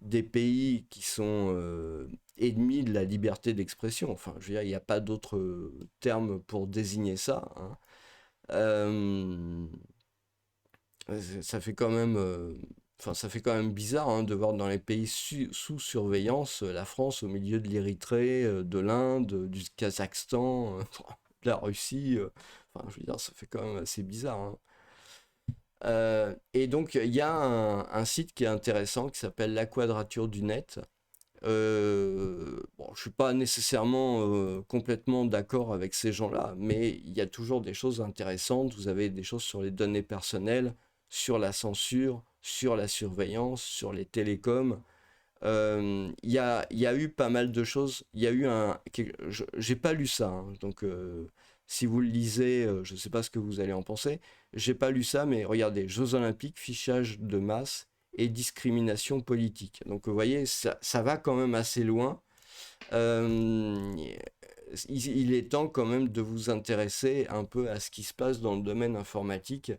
des pays qui sont ennemis de la liberté d'expression. Enfin, je veux dire, il n'y a pas d'autre terme pour désigner ça, hein. Euh, Ça fait quand même, enfin, ça fait quand même bizarre, hein, de voir dans les pays sous surveillance la France au milieu de l'Érythrée, de l'Inde, du Kazakhstan, de la Russie. Enfin, je veux dire, ça fait quand même assez bizarre, hein. Et donc, il y a un site qui est intéressant qui s'appelle La Quadrature du Net. Bon, je suis pas nécessairement complètement d'accord avec ces gens-là, mais il y a toujours des choses intéressantes. Vous avez des choses sur les données personnelles, sur la censure, sur la surveillance, sur les télécoms. Il y a eu pas mal de choses. Il y a eu j'ai pas lu ça, hein, donc si vous le lisez, je sais pas ce que vous allez en penser. J'ai pas lu ça, mais regardez, Jeux Olympiques, fichage de masse et discrimination politique. Donc vous voyez, ça va quand même assez loin. Euh, il est temps quand même de vous intéresser un peu à ce qui se passe dans le domaine informatique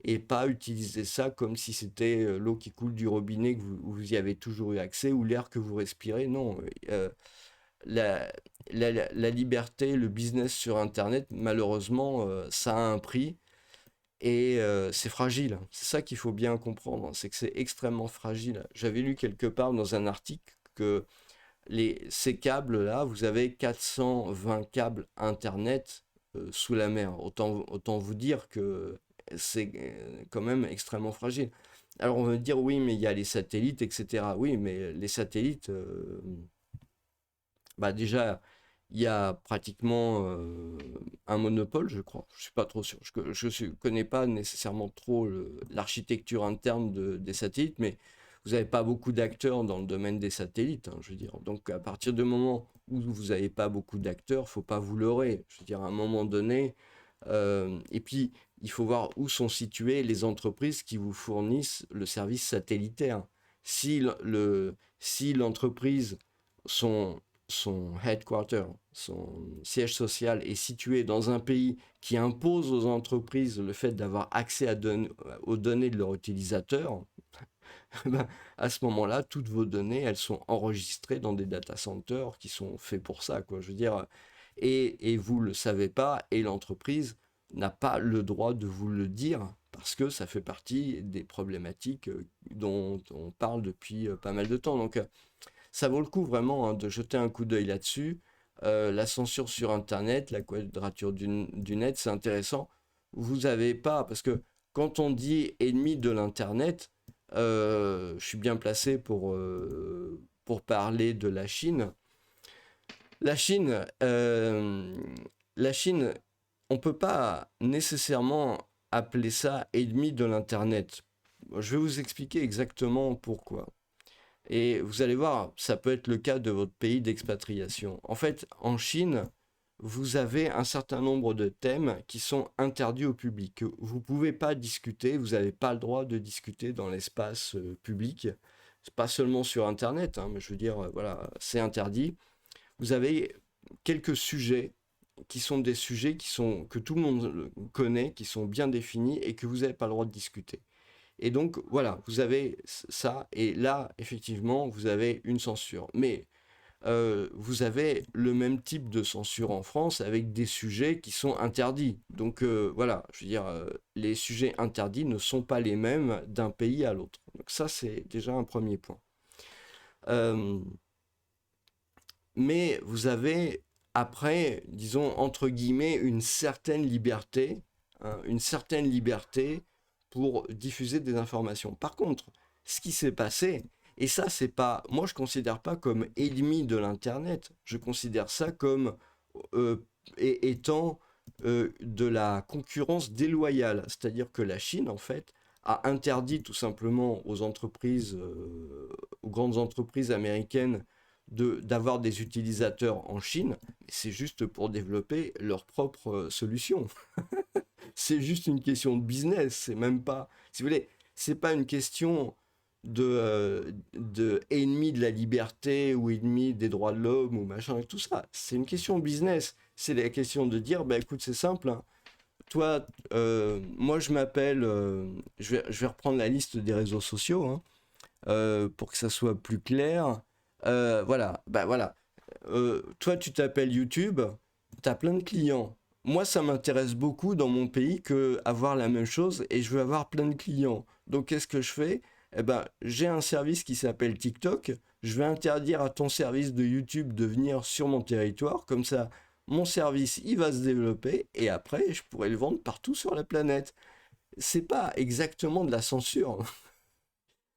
et pas utiliser ça comme si c'était l'eau qui coule du robinet, que vous y avez toujours eu accès, ou l'air que vous respirez. Non, la, la liberté, le business sur Internet, malheureusement, ça a un prix et c'est fragile. C'est ça qu'il faut bien comprendre, c'est que c'est extrêmement fragile. J'avais lu quelque part dans un article que ces câbles-là, vous avez 420 câbles Internet sous la mer. Autant vous dire que c'est quand même extrêmement fragile. Alors on va me dire, oui, mais il y a les satellites, etc. Oui, mais les satellites, bah déjà, il y a pratiquement un monopole, je crois. Je suis pas trop sûr. Je connais pas nécessairement trop l'architecture interne des satellites, mais vous n'avez pas beaucoup d'acteurs dans le domaine des satellites, hein, je veux dire. Donc à partir du moment où vous n'avez pas beaucoup d'acteurs, faut pas vous leurrer. Je veux dire, à un moment donné, et puis il faut voir où sont situées les entreprises qui vous fournissent le service satellitaire. Si si l'entreprise, son, son headquarter, son siège social est situé dans un pays qui impose aux entreprises le fait d'avoir accès aux données de leurs utilisateurs, ben, à ce moment-là, toutes vos données, elles sont enregistrées dans des data centers qui sont faits pour ça, quoi. Je veux dire, et vous le savez pas, et l'entreprise n'a pas le droit de vous le dire parce que ça fait partie des problématiques dont on parle depuis pas mal de temps. Donc, ça vaut le coup vraiment, hein, de jeter un coup d'œil là-dessus. La censure sur Internet, la quadrature du net, c'est intéressant. Vous avez pas, parce que quand on dit ennemi de l'Internet, je suis bien placé pour parler de la Chine. La Chine, euh, la Chine, on peut pas nécessairement appeler ça ennemi de l'Internet. Je vais vous expliquer exactement pourquoi. Et vous allez voir, ça peut être le cas de votre pays d'expatriation. En fait, en Chine, vous avez un certain nombre de thèmes qui sont interdits au public, que vous ne pouvez pas discuter, vous n'avez pas le droit de discuter dans l'espace public. C'est pas seulement sur Internet, hein, mais je veux dire, voilà, c'est interdit. Vous avez quelques sujets qui sont des sujets que tout le monde connaît, qui sont bien définis et que vous n'avez pas le droit de discuter. Et donc, voilà, vous avez ça, et là, effectivement, vous avez une censure. Mais vous avez le même type de censure en France avec des sujets qui sont interdits. Donc, voilà, je veux dire, les sujets interdits ne sont pas les mêmes d'un pays à l'autre. Donc ça, c'est déjà un premier point. Euh, mais vous avez, après, disons, entre guillemets, une certaine liberté pour diffuser des informations. Par contre, ce qui s'est passé, et ça, c'est pas, moi, je considère pas comme ennemi de l'Internet, je considère ça comme euh, étant de la concurrence déloyale. C'est-à-dire que la Chine, en fait, a interdit tout simplement aux entreprises, aux grandes entreprises américaines d'avoir des utilisateurs en Chine, mais c'est juste pour développer leur propre solution. C'est juste une question de business, c'est même pas, si vous voulez, c'est pas une question de ennemi de la liberté ou ennemi des droits de l'homme ou machin et tout ça. C'est une question de business. C'est la question de dire, bah écoute, c'est simple, hein. Toi, moi je m'appelle, je vais reprendre la liste des réseaux sociaux, hein. pour que ça soit plus clair. Voilà, bah voilà. Toi, tu t'appelles YouTube, tu as plein de clients. Moi, ça m'intéresse beaucoup dans mon pays que avoir la même chose et je veux avoir plein de clients. Donc, qu'est-ce que je fais? Eh ben, j'ai un service qui s'appelle TikTok. Je vais interdire à ton service de YouTube de venir sur mon territoire. Comme ça, mon service, il va se développer et après, je pourrai le vendre partout sur la planète. C'est pas exactement de la censure,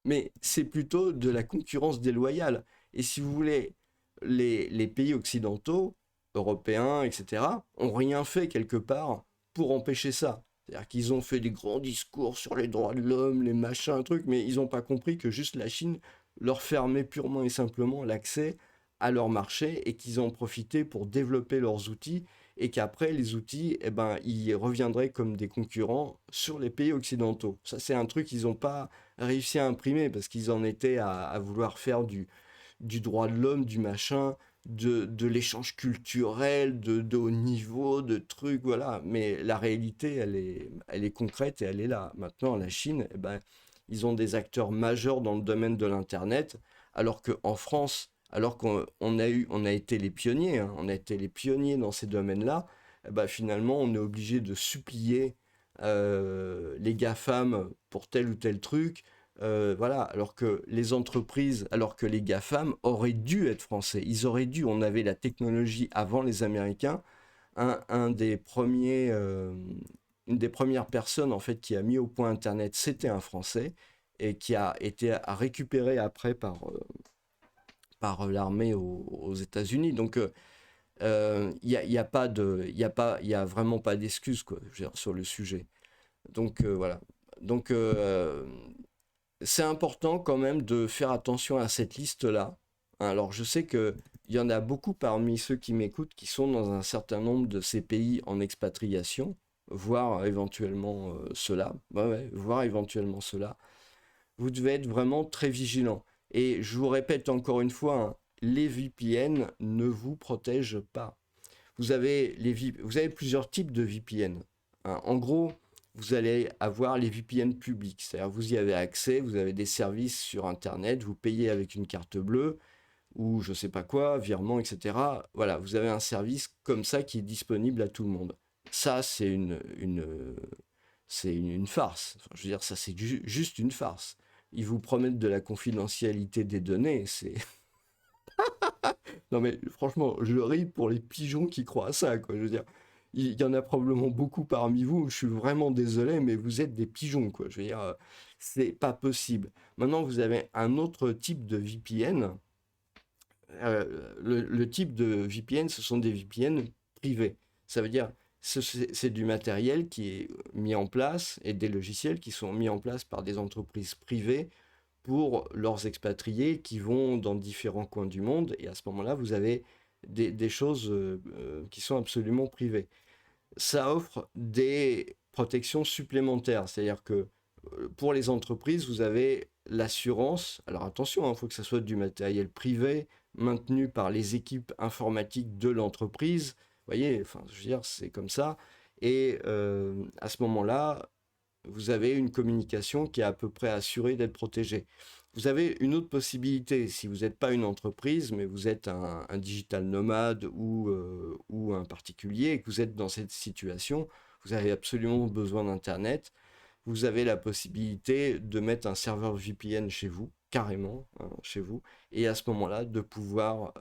mais c'est plutôt de la concurrence déloyale. Et si vous voulez, les pays occidentaux, européens, etc., ont rien fait quelque part pour empêcher ça. C'est-à-dire qu'ils ont fait des grands discours sur les droits de l'homme, les machins, trucs, mais ils n'ont pas compris que juste la Chine leur fermait purement et simplement l'accès à leur marché et qu'ils en profitaient pour développer leurs outils et qu'après les outils, eh ben, ils reviendraient comme des concurrents sur les pays occidentaux. Ça, c'est un truc qu'ils n'ont pas réussi à imprimer parce qu'ils en étaient à vouloir faire du droit de l'homme, du machin, de l'échange culturel, de haut niveau, de trucs, voilà. Mais la réalité, elle est concrète et elle est là. Maintenant, la Chine, eh ben, ils ont des acteurs majeurs dans le domaine de l'Internet, alors qu'en France, alors on a été les pionniers, hein, on a été les pionniers dans ces domaines-là, eh ben, finalement, on est obligé de supplier les GAFAM pour tel ou tel truc, voilà, alors que les entreprises, alors que les GAFAM auraient dû être français. Ils auraient dû, on avait la technologie avant les Américains. Un des premiers, une des premières personnes en fait qui a mis au point Internet, c'était un Français et qui a été à récupérer après par l'armée aux États-Unis. Donc y a pas de, il y a vraiment pas d'excuse quoi, je veux dire, sur le sujet. Donc voilà. Donc c'est important quand même de faire attention à cette liste-là. Alors je sais que il y en a beaucoup parmi ceux qui m'écoutent qui sont dans un certain nombre de ces pays en expatriation, voire éventuellement cela. Ouais, ouais, voire éventuellement cela. Vous devez être vraiment très vigilant. Et je vous répète encore une fois, hein, les VPN ne vous protègent pas. Vous avez plusieurs types de VPN. Hein. En gros, vous allez avoir les VPN publics, c'est-à-dire vous y avez accès, vous avez des services sur Internet, vous payez avec une carte bleue ou je sais pas quoi, virement, etc. Voilà, vous avez un service comme ça qui est disponible à tout le monde. Ça, c'est une farce. Enfin, je veux dire, ça, c'est juste une farce. Ils vous promettent de la confidentialité des données, c'est... Non mais franchement, je ris pour les pigeons qui croient à ça, quoi. Je veux dire, il y en a probablement beaucoup parmi vous, je suis vraiment désolé, mais vous êtes des pigeons, quoi. Je veux dire, c'est pas possible. Maintenant, vous avez un autre type de VPN. Le type de VPN, ce sont des VPN privés. Ça veut dire, c'est du matériel qui est mis en place et des logiciels qui sont mis en place par des entreprises privées pour leurs expatriés qui vont dans différents coins du monde. Et à ce moment-là, vous avez des choses qui sont absolument privées. Ça offre des protections supplémentaires. C'est-à-dire que pour les entreprises, vous avez l'assurance. Alors attention, il faut que ça soit du matériel privé maintenu par les équipes informatiques de l'entreprise. Vous voyez, enfin, je veux dire, c'est comme ça. Et à ce moment-là, vous avez une communication qui est à peu près assurée d'être protégée. Vous avez une autre possibilité, si vous n'êtes pas une entreprise, mais vous êtes un digital nomade ou un particulier, et que vous êtes dans cette situation, vous avez absolument besoin d'Internet, vous avez la possibilité de mettre un serveur VPN chez vous, carrément, hein, chez vous, et à ce moment-là, de pouvoir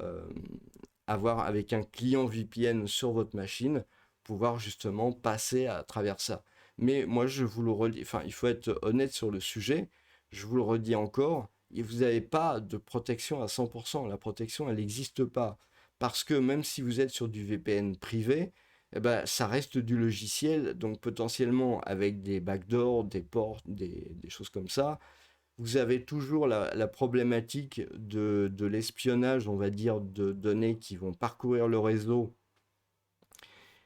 avoir avec un client VPN sur votre machine, pouvoir justement passer à travers ça. Mais moi, je vous le redis, enfin, il faut être honnête sur le sujet, je vous le redis encore, vous n'avez pas de protection à 100%. La protection, elle n'existe pas. Parce que même si vous êtes sur du VPN privé, eh ben, ça reste du logiciel, donc potentiellement avec des backdoors, des ports, des choses comme ça, vous avez toujours la problématique de l'espionnage, on va dire, de données qui vont parcourir le réseau,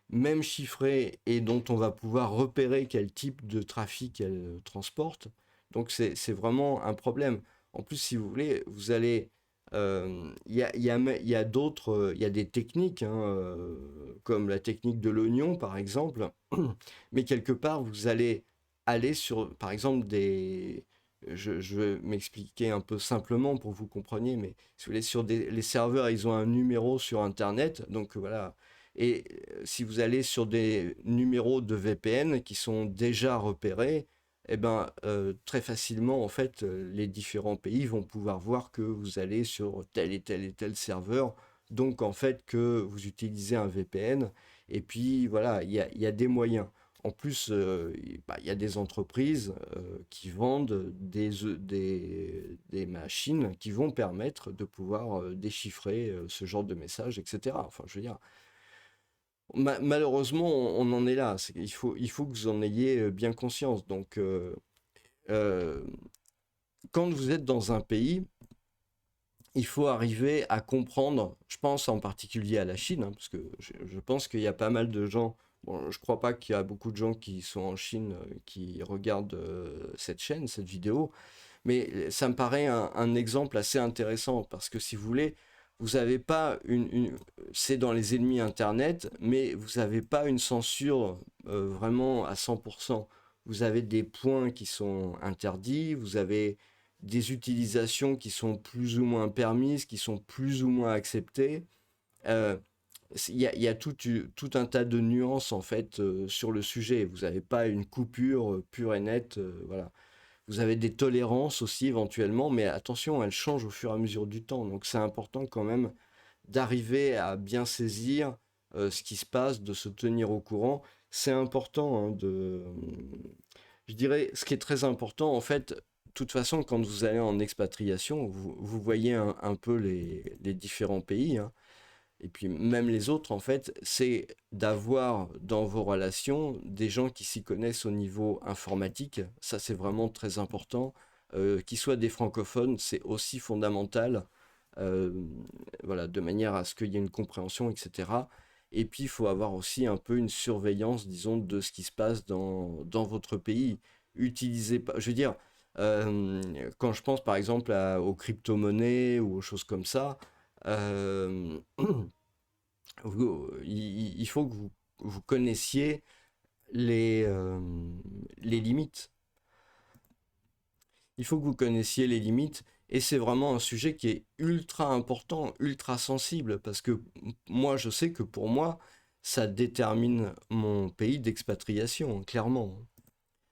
même chiffrées, et dont on va pouvoir repérer quel type de trafic elle transporte. Donc c'est vraiment un problème. En plus, si vous voulez, vous allez... Il y a d'autres, il y a des techniques, hein, comme la technique de l'oignon, par exemple, mais quelque part, vous allez aller sur, par exemple, je vais m'expliquer un peu simplement pour que vous compreniez, mais si vous voulez, les serveurs, ils ont un numéro sur Internet, donc voilà. Et si vous allez sur des numéros de VPN qui sont déjà repérés, eh ben, très facilement, en fait, les différents pays vont pouvoir voir que vous allez sur tel et tel et tel serveur, donc en fait que vous utilisez un VPN, et puis voilà, il y a des moyens. En plus, il y a des entreprises qui vendent des machines qui vont permettre de pouvoir déchiffrer ce genre de messages, etc. Enfin, je veux dire, malheureusement, on en est là. Il faut que vous en ayez bien conscience. Donc, euh, quand vous êtes dans un pays, il faut arriver à comprendre, je pense en particulier à la Chine, hein, parce que je pense qu'il y a pas mal de gens, bon, je crois pas qu'il y a beaucoup de gens qui sont en Chine qui regardent cette chaîne, cette vidéo, mais ça me paraît un exemple assez intéressant, parce que si vous voulez, vous n'avez pas c'est dans les ennemis Internet, mais vous n'avez pas une censure vraiment à 100%. Vous avez des points qui sont interdits, vous avez des utilisations qui sont plus ou moins permises, qui sont plus ou moins acceptées. Euh, il y a tout un tas de nuances en fait sur le sujet. Vous n'avez pas une coupure pure et nette. Voilà. Vous avez des tolérances aussi éventuellement, mais attention, elles changent au fur et à mesure du temps. Donc c'est important quand même d'arriver à bien saisir ce qui se passe, de se tenir au courant. C'est important, hein, je dirais, ce qui est très important, en fait, de toute façon, quand vous allez en expatriation, vous voyez un peu les différents pays, hein, et puis même les autres, en fait, c'est d'avoir dans vos relations des gens qui s'y connaissent au niveau informatique. Ça, c'est vraiment très important. Qu'ils soient des francophones, c'est aussi fondamental. Euh, voilà, de manière à ce qu'il y ait une compréhension, etc. Et puis, il faut avoir aussi un peu une surveillance, disons, de ce qui se passe dans votre pays. Utilisez pas, je veux dire, quand je pense par exemple aux crypto-monnaies ou aux choses comme ça, euh, il faut que vous connaissiez les limites. Il faut que vous connaissiez les limites. Et c'est vraiment un sujet qui est ultra important, ultra sensible, parce que moi, je sais que pour moi, ça détermine mon pays d'expatriation, clairement.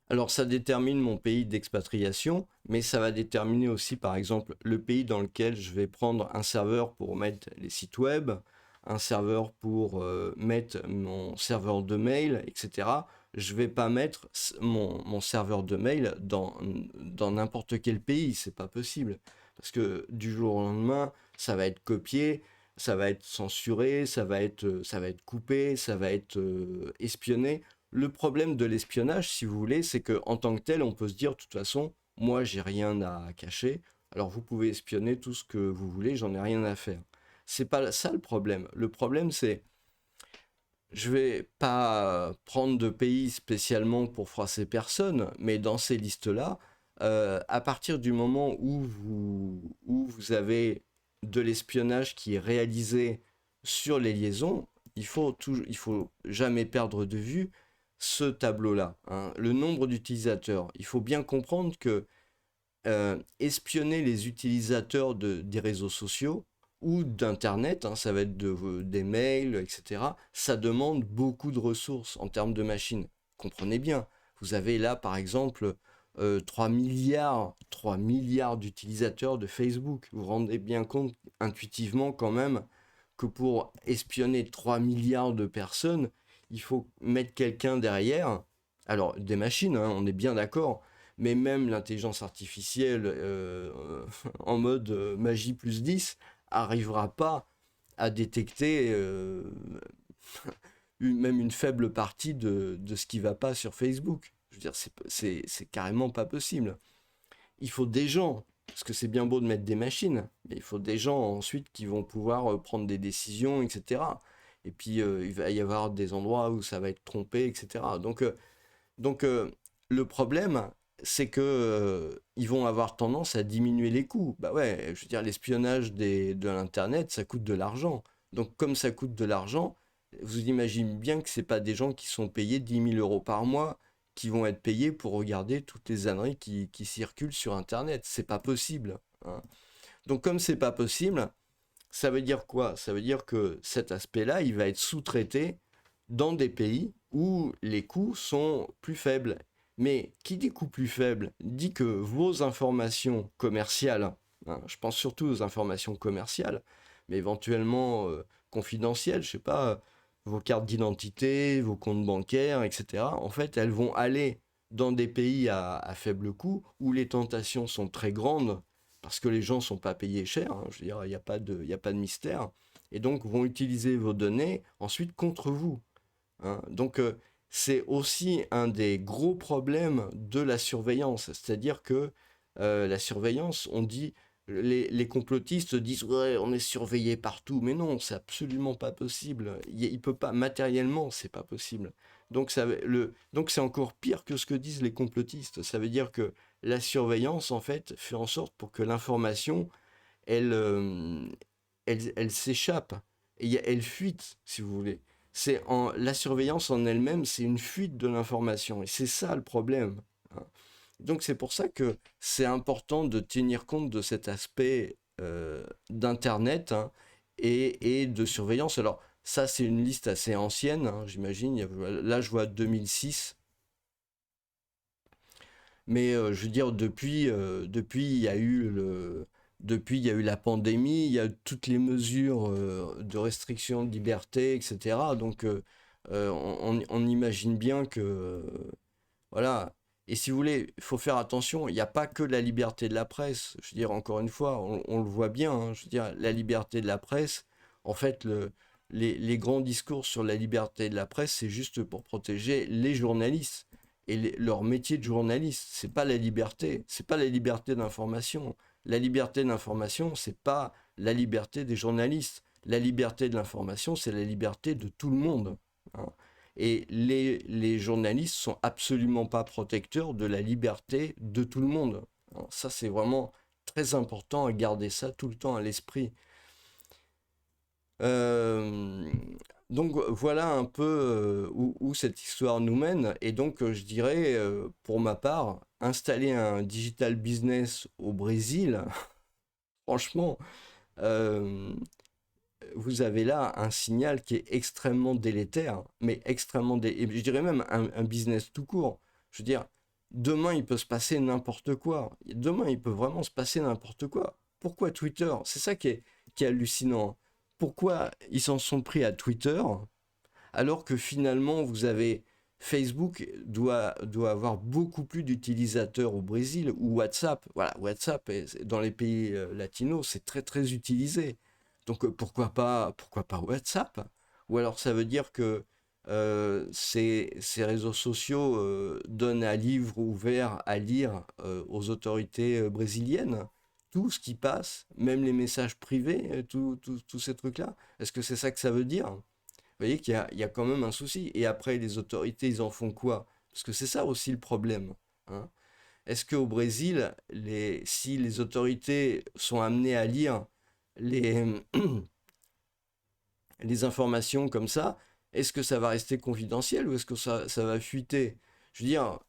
Alors, ça détermine mon pays d'expatriation, mais ça va déterminer aussi, par exemple, le pays dans lequel je vais prendre un serveur pour mettre les sites web, un serveur pour mettre mon serveur de mail, etc. Je vais pas mettre mon serveur de mail dans n'importe quel pays, c'est pas possible. Parce que du jour au lendemain, ça va être copié, ça va être censuré, ça va être coupé, ça va être espionné. Le problème de l'espionnage, si vous voulez, c'est que en tant que tel, on peut se dire, de toute façon, moi, j'ai rien à cacher. Alors, vous pouvez espionner tout ce que vous voulez, j'en ai rien à faire. C'est pas ça le problème. Le problème, c'est, je vais pas prendre de pays spécialement pour froisser personne, mais dans ces listes-là, à partir du moment où vous avez de l'espionnage qui est réalisé sur les liaisons, il faut jamais perdre de vue ce tableau-là, hein, le nombre d'utilisateurs. Il faut bien comprendre que espionner les utilisateurs des réseaux sociaux ou d'Internet, hein, ça va être des mails, etc., ça demande beaucoup de ressources en termes de machines. Comprenez bien, vous avez là, par exemple, 3 milliards d'utilisateurs de Facebook. Vous vous rendez bien compte intuitivement quand même que pour espionner 3 milliards de personnes, il faut mettre quelqu'un derrière. Alors, des machines, hein, on est bien d'accord, mais même l'intelligence artificielle en mode magie plus 10 arrivera pas à détecter même une faible partie de ce qui va pas sur Facebook. Je veux dire, c'est carrément pas possible. Il faut des gens, parce que c'est bien beau de mettre des machines, mais il faut des gens ensuite qui vont pouvoir prendre des décisions, etc. Et puis il va y avoir des endroits où ça va être trompé, etc. Donc, le problème, c'est que ils vont avoir tendance à diminuer les coûts. Bah ouais, je veux dire, l'espionnage de l'Internet, ça coûte de l'argent. Donc, comme ça coûte de l'argent, vous imaginez bien que c'est pas des gens qui sont payés 10 000 euros par mois qui vont être payés pour regarder toutes les âneries qui circulent sur Internet. C'est pas possible, hein. Donc comme c'est pas possible, ça veut dire quoi? Ça veut dire que cet aspect-là, il va être sous-traité dans des pays où les coûts sont plus faibles. Mais qui dit coût plus faible dit que vos informations commerciales, hein, je pense surtout aux informations commerciales, mais éventuellement confidentielles, je sais pas, vos cartes d'identité, vos comptes bancaires, etc. En fait, elles vont aller dans des pays à faible coût où les tentations sont très grandes parce que les gens ne sont pas payés cher, hein, je veux dire, il n'y a pas de mystère, et donc vont utiliser vos données ensuite contre vous, hein. Donc c'est aussi un des gros problèmes de la surveillance, c'est-à-dire que la surveillance, on dit, les complotistes disent ouais, on est surveillé partout, mais non, c'est absolument pas possible. Il peut pas matériellement, c'est pas possible. Donc c'est encore pire que ce que disent les complotistes. Ça veut dire que la surveillance en fait fait en sorte pour que l'information elle, elle s'échappe et elle fuite, si vous voulez. La surveillance en elle-même, c'est une fuite de l'information et c'est ça le problème, hein. Donc c'est pour ça que c'est important de tenir compte de cet aspect d'Internet, hein, et de surveillance. Alors ça, c'est une liste assez ancienne, hein, j'imagine. Là, je vois 2006. Mais je veux dire, depuis, depuis, il y a eu la pandémie, il y a toutes les mesures de restriction de liberté, etc. Donc, on imagine bien que, voilà. Et si vous voulez, il faut faire attention, il n'y a pas que la liberté de la presse. Je veux dire, encore une fois, on le voit bien, hein, je veux dire, la liberté de la presse, en fait, les grands discours sur la liberté de la presse, c'est juste pour protéger les journalistes et leur métier de journaliste. C'est pas la liberté d'information. La liberté d'information, c'est pas la liberté des journalistes. La liberté de l'information, c'est la liberté de tout le monde, hein. Et les journalistes sont absolument pas protecteurs de la liberté de tout le monde, hein. Ça, c'est vraiment très important à garder ça tout le temps à l'esprit. Euh, donc voilà un peu où cette histoire nous mène. Et donc je dirais, pour ma part, installer un digital business au Brésil, franchement, euh, vous avez là un signal qui est extrêmement délétère, mais et je dirais même un business tout court. Je veux dire, demain il peut se passer n'importe quoi. Demain il peut vraiment se passer n'importe quoi. Pourquoi Twitter? C'est ça qui est hallucinant. Pourquoi ils s'en sont pris à Twitter alors que finalement vous avez Facebook doit avoir beaucoup plus d'utilisateurs au Brésil, ou WhatsApp. Voilà, WhatsApp dans les pays latinos, c'est très très utilisé. Donc pourquoi pas WhatsApp? Ou alors ça veut dire que ces réseaux sociaux donnent un livre ouvert à lire aux autorités brésiliennes. Tout ce qui passe, même les messages privés, tous ces trucs-là. Est-ce que c'est ça que ça veut dire? Vous voyez il y a quand même un souci. Et après, les autorités, ils en font quoi? Parce que c'est ça aussi le problème, hein. Est-ce qu'au Brésil, si les autorités sont amenées à lire les, les informations comme ça, est-ce que ça va rester confidentiel ou est-ce que ça va fuiter? Je veux dire,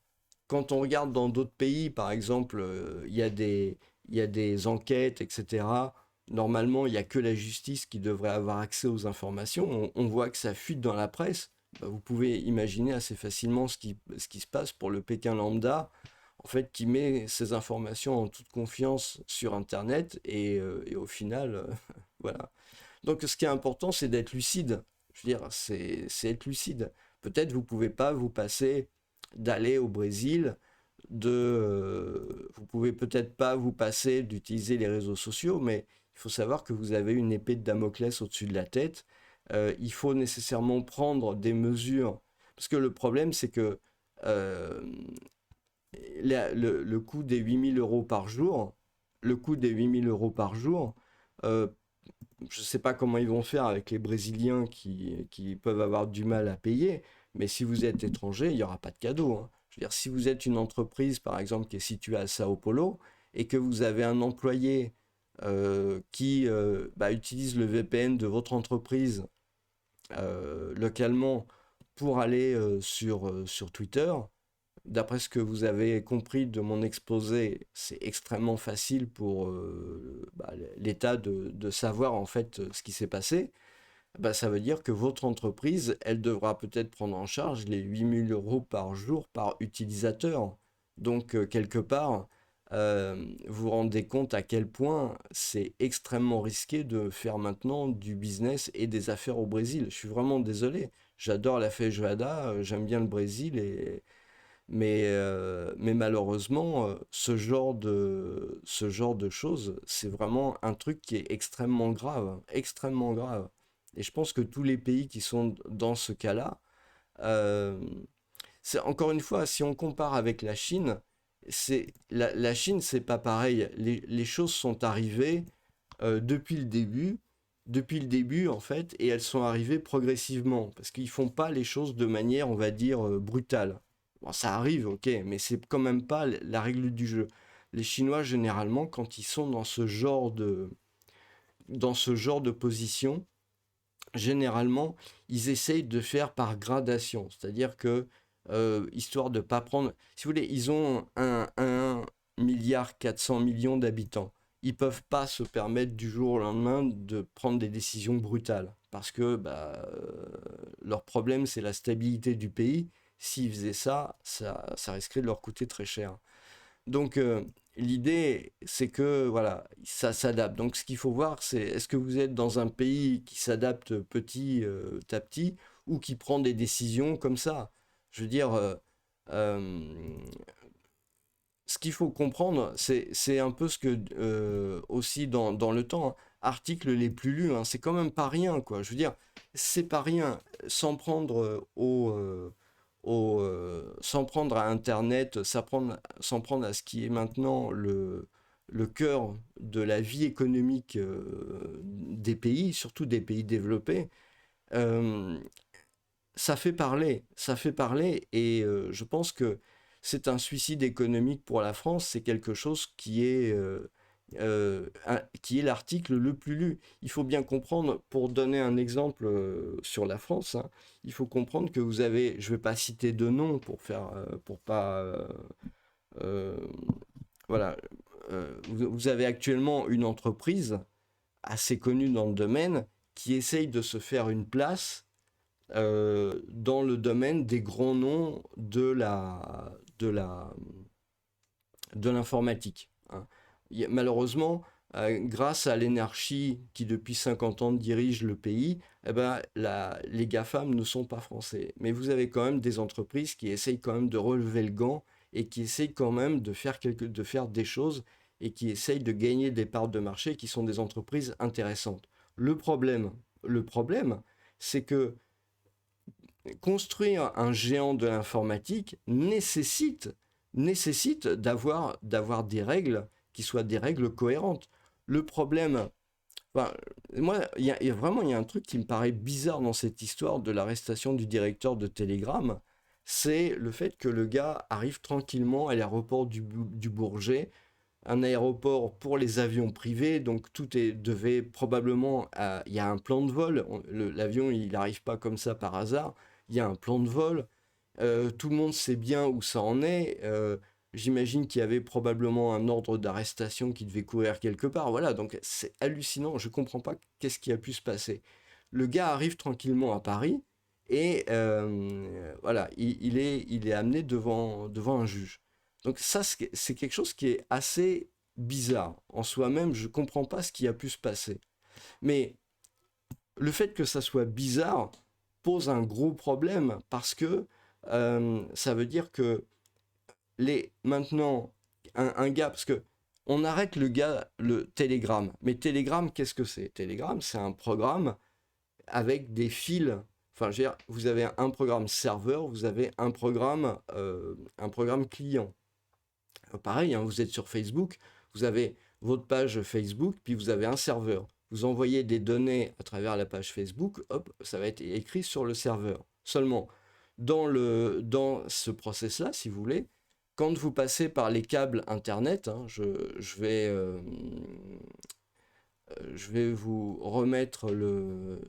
quand on regarde dans d'autres pays, par exemple, il y a des enquêtes, etc. Normalement, il n'y a que la justice qui devrait avoir accès aux informations. On voit que ça fuite dans la presse. Bah, vous pouvez imaginer assez facilement ce qui se passe pour le Pékin lambda, en fait, qui met ses informations en toute confiance sur Internet et au final, voilà. Donc, ce qui est important, c'est d'être lucide. Je veux dire, c'est être lucide. Peut-être vous pouvez pas vous passer d'aller au Brésil, vous pouvez peut-être pas vous passer d'utiliser les réseaux sociaux, mais il faut savoir que vous avez une épée de Damoclès au-dessus de la tête. Il faut nécessairement prendre des mesures, parce que le problème, c'est que euh, le coût des 8 000 € par jour, le coût des 8 000 € par jour, euh, je ne sais pas comment ils vont faire avec les Brésiliens qui peuvent avoir du mal à payer, mais si vous êtes étranger, il n'y aura pas de cadeau, hein. Je veux dire, si vous êtes une entreprise, par exemple, qui est située à Sao Paulo, et que vous avez un employé qui utilise le VPN de votre entreprise localement pour aller sur Twitter, d'après ce que vous avez compris de mon exposé, c'est extrêmement facile pour l'État de savoir en fait ce qui s'est passé. Bah, ça veut dire que votre entreprise, elle devra peut-être prendre en charge les 8 000 € par jour par utilisateur. Donc, quelque part, vous vous rendez compte à quel point c'est extrêmement risqué de faire maintenant du business et des affaires au Brésil. Je suis vraiment désolé. J'adore la feijoada, j'aime bien le Brésil, mais malheureusement, ce genre de choses, c'est vraiment un truc qui est extrêmement grave, extrêmement grave. Et je pense que tous les pays qui sont dans ce cas-là, euh, c'est encore une fois, si on compare avec la Chine, la Chine, c'est pas pareil. Les choses sont arrivées depuis le début, en fait, et elles sont arrivées progressivement, parce qu'ils font pas les choses de manière, on va dire, brutale. Bon, ça arrive, ok, mais c'est quand même pas la règle du jeu. Les Chinois, généralement, quand ils sont dans ce genre de position, généralement, ils essayent de faire par gradation. C'est-à-dire que, histoire de pas prendre... Si vous voulez, ils ont 1,4 milliard d'habitants. Ils peuvent pas se permettre du jour au lendemain de prendre des décisions brutales. Parce que leur problème, c'est la stabilité du pays. S'ils faisaient ça, ça risquerait de leur coûter très cher. Donc l'idée, c'est que voilà, ça s'adapte. Donc ce qu'il faut voir, c'est est-ce que vous êtes dans un pays qui s'adapte petit à petit ou qui prend des décisions comme ça. Je veux dire, euh, ce qu'il faut comprendre, c'est un peu ce que aussi dans le temps, hein, articles les plus lus, hein, c'est quand même pas rien, quoi. Je veux dire, c'est pas rien. S'en prendre s'en prendre à Internet, s'en prendre à ce qui est maintenant le cœur de la vie économique des pays, surtout des pays développés, euh, ça fait parler, et je pense que c'est un suicide économique pour la France, c'est quelque chose qui est l'article le plus lu. Il faut bien comprendre, pour donner un exemple sur la France, hein, il faut comprendre que vous avez, je ne vais pas citer de nom pour pas, euh, voilà, vous avez actuellement une entreprise assez connue dans le domaine qui essaye de se faire une place dans le domaine des grands noms de l'informatique, hein. Malheureusement, grâce à l'énarchie qui depuis 50 ans dirige le pays, eh ben, les GAFAM ne sont pas français. Mais vous avez quand même des entreprises qui essayent quand même de relever le gant et qui essayent quand même de faire des choses et qui essayent de gagner des parts de marché qui sont des entreprises intéressantes. Le problème, c'est que construire un géant de l'informatique nécessite d'avoir des règles qui soient des règles cohérentes. Le problème, enfin, moi, il y a un truc qui me paraît bizarre dans cette histoire de l'arrestation du directeur de Telegram, c'est le fait que le gars arrive tranquillement à l'aéroport du Bourget, un aéroport pour les avions privés, donc devait probablement, il y a un plan de vol, l'avion il n'arrive pas comme ça par hasard, il y a un plan de vol, tout le monde sait bien où ça en est, j'imagine qu'il y avait probablement un ordre d'arrestation qui devait courir quelque part, voilà, donc c'est hallucinant, je comprends pas qu'est-ce qui a pu se passer. Le gars arrive tranquillement à Paris, et voilà, il est amené devant un juge. Donc ça, c'est quelque chose qui est assez bizarre. En soi-même, je ne comprends pas ce qui a pu se passer. Mais le fait que ça soit bizarre pose un gros problème parce que ça veut dire que maintenant, un gars, parce que on arrête le Telegram. Mais Telegram, qu'est-ce que c'est? Telegram, c'est un programme avec des fils. Enfin, je veux dire, vous avez un programme serveur, vous avez un programme client. Pareil, hein, vous êtes sur Facebook, vous avez votre page Facebook, puis vous avez un serveur. Vous envoyez des données à travers la page Facebook, hop, ça va être écrit sur le serveur. Seulement, dans ce process-là, si vous voulez, quand vous passez par les câbles Internet, hein, je vais vous remettre le...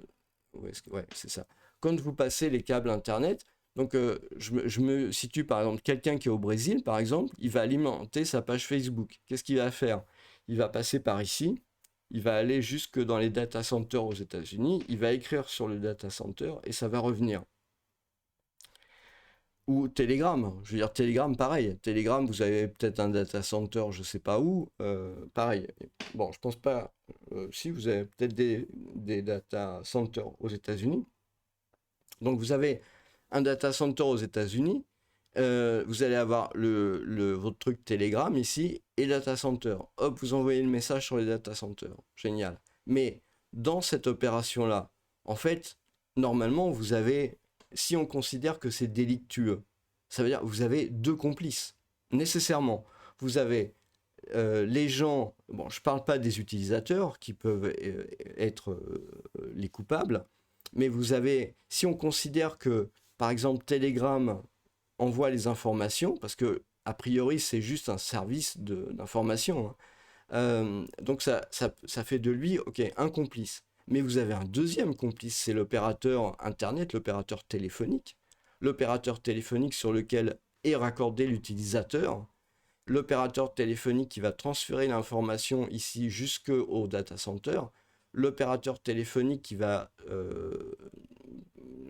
Ouais, c'est ça. Quand vous passez les câbles Internet, Donc, je me situe, par exemple, quelqu'un qui est au Brésil, par exemple, il va alimenter sa page Facebook. Qu'est-ce qu'il va faire? Il va passer par ici, il va aller jusque dans les data centers aux États-Unis, il va écrire sur le data center et ça va revenir. Ou Telegram, je veux dire Telegram, pareil. Telegram, vous avez peut-être un data center, je sais pas où, pareil. Bon, je pense pas. Si, vous avez peut-être des data centers aux États-Unis. Donc, vous avez un data center aux États-Unis, vous allez avoir votre truc Telegram ici et data center. Hop, vous envoyez le message sur les data centers. Génial. Mais dans cette opération-là, en fait, normalement, vous avez, si on considère que c'est délictueux, ça veut dire que vous avez deux complices, nécessairement. Vous avez les gens, bon, je ne parle pas des utilisateurs qui peuvent être les coupables, mais vous avez, si on considère que, par exemple, Telegram envoie les informations, parce que, a priori, c'est juste un service d'information, hein. Donc ça fait de lui, ok, un complice. Mais vous avez un deuxième complice, c'est l'opérateur Internet, l'opérateur téléphonique. L'opérateur téléphonique sur lequel est raccordé l'utilisateur. L'opérateur téléphonique qui va transférer l'information ici jusqu'au data center. L'opérateur téléphonique qui va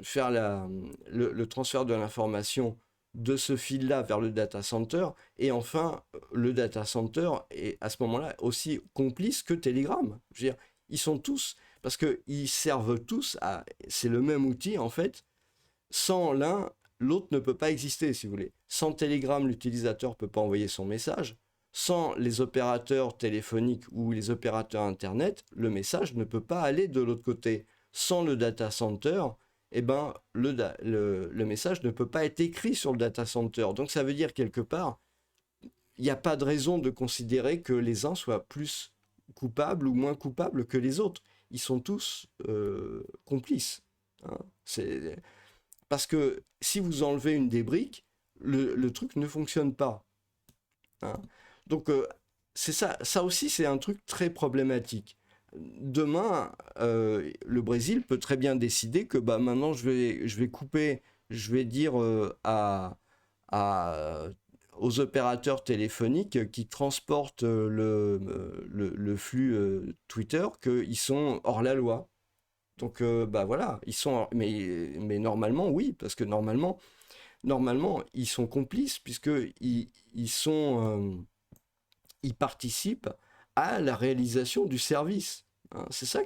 faire le transfert de l'information de ce fil-là vers le data center. Et enfin, le data center est à ce moment-là aussi complice que Telegram. Je veux dire, ils sont tous, parce qu'ils servent tous à... C'est le même outil, en fait. Sans l'un, l'autre ne peut pas exister, si vous voulez. Sans Telegram, l'utilisateur ne peut pas envoyer son message. Sans les opérateurs téléphoniques ou les opérateurs Internet, le message ne peut pas aller de l'autre côté. Sans le data center, eh ben, le message ne peut pas être écrit sur le data center. Donc ça veut dire quelque part, il n'y a pas de raison de considérer que les uns soient plus coupables ou moins coupables que les autres. Ils sont tous complices, hein. Parce que si vous enlevez une des briques, le truc ne fonctionne pas, hein. Donc c'est ça, ça aussi c'est un truc très problématique. Demain, le Brésil peut très bien décider que bah, maintenant je vais couper, je vais dire à- aux opérateurs téléphoniques qui transportent le flux Twitter qu'ils sont hors la loi. Donc bah voilà, ils sont mais normalement oui, parce que normalement ils sont complices puisque ils sont ils participent à la réalisation du service, hein. C'est ça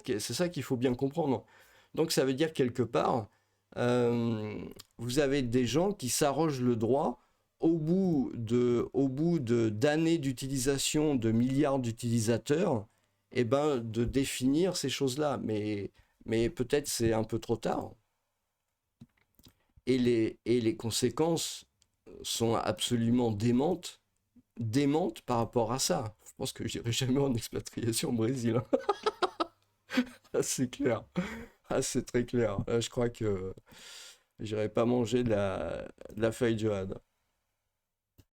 qu'il faut bien comprendre. Donc ça veut dire quelque part, vous avez des gens qui s'arrogent le droit au bout d'années d'utilisation de milliards d'utilisateurs, et ben, de définir ces choses-là. Mais peut-être c'est un peu trop tard. Et les conséquences sont absolument démentes par rapport à ça. Je pense que j'irai jamais en expatriation au Brésil, hein. Ah, c'est clair. Ah, c'est très clair. Je crois que j'irai pas manger de la feuille de Johan.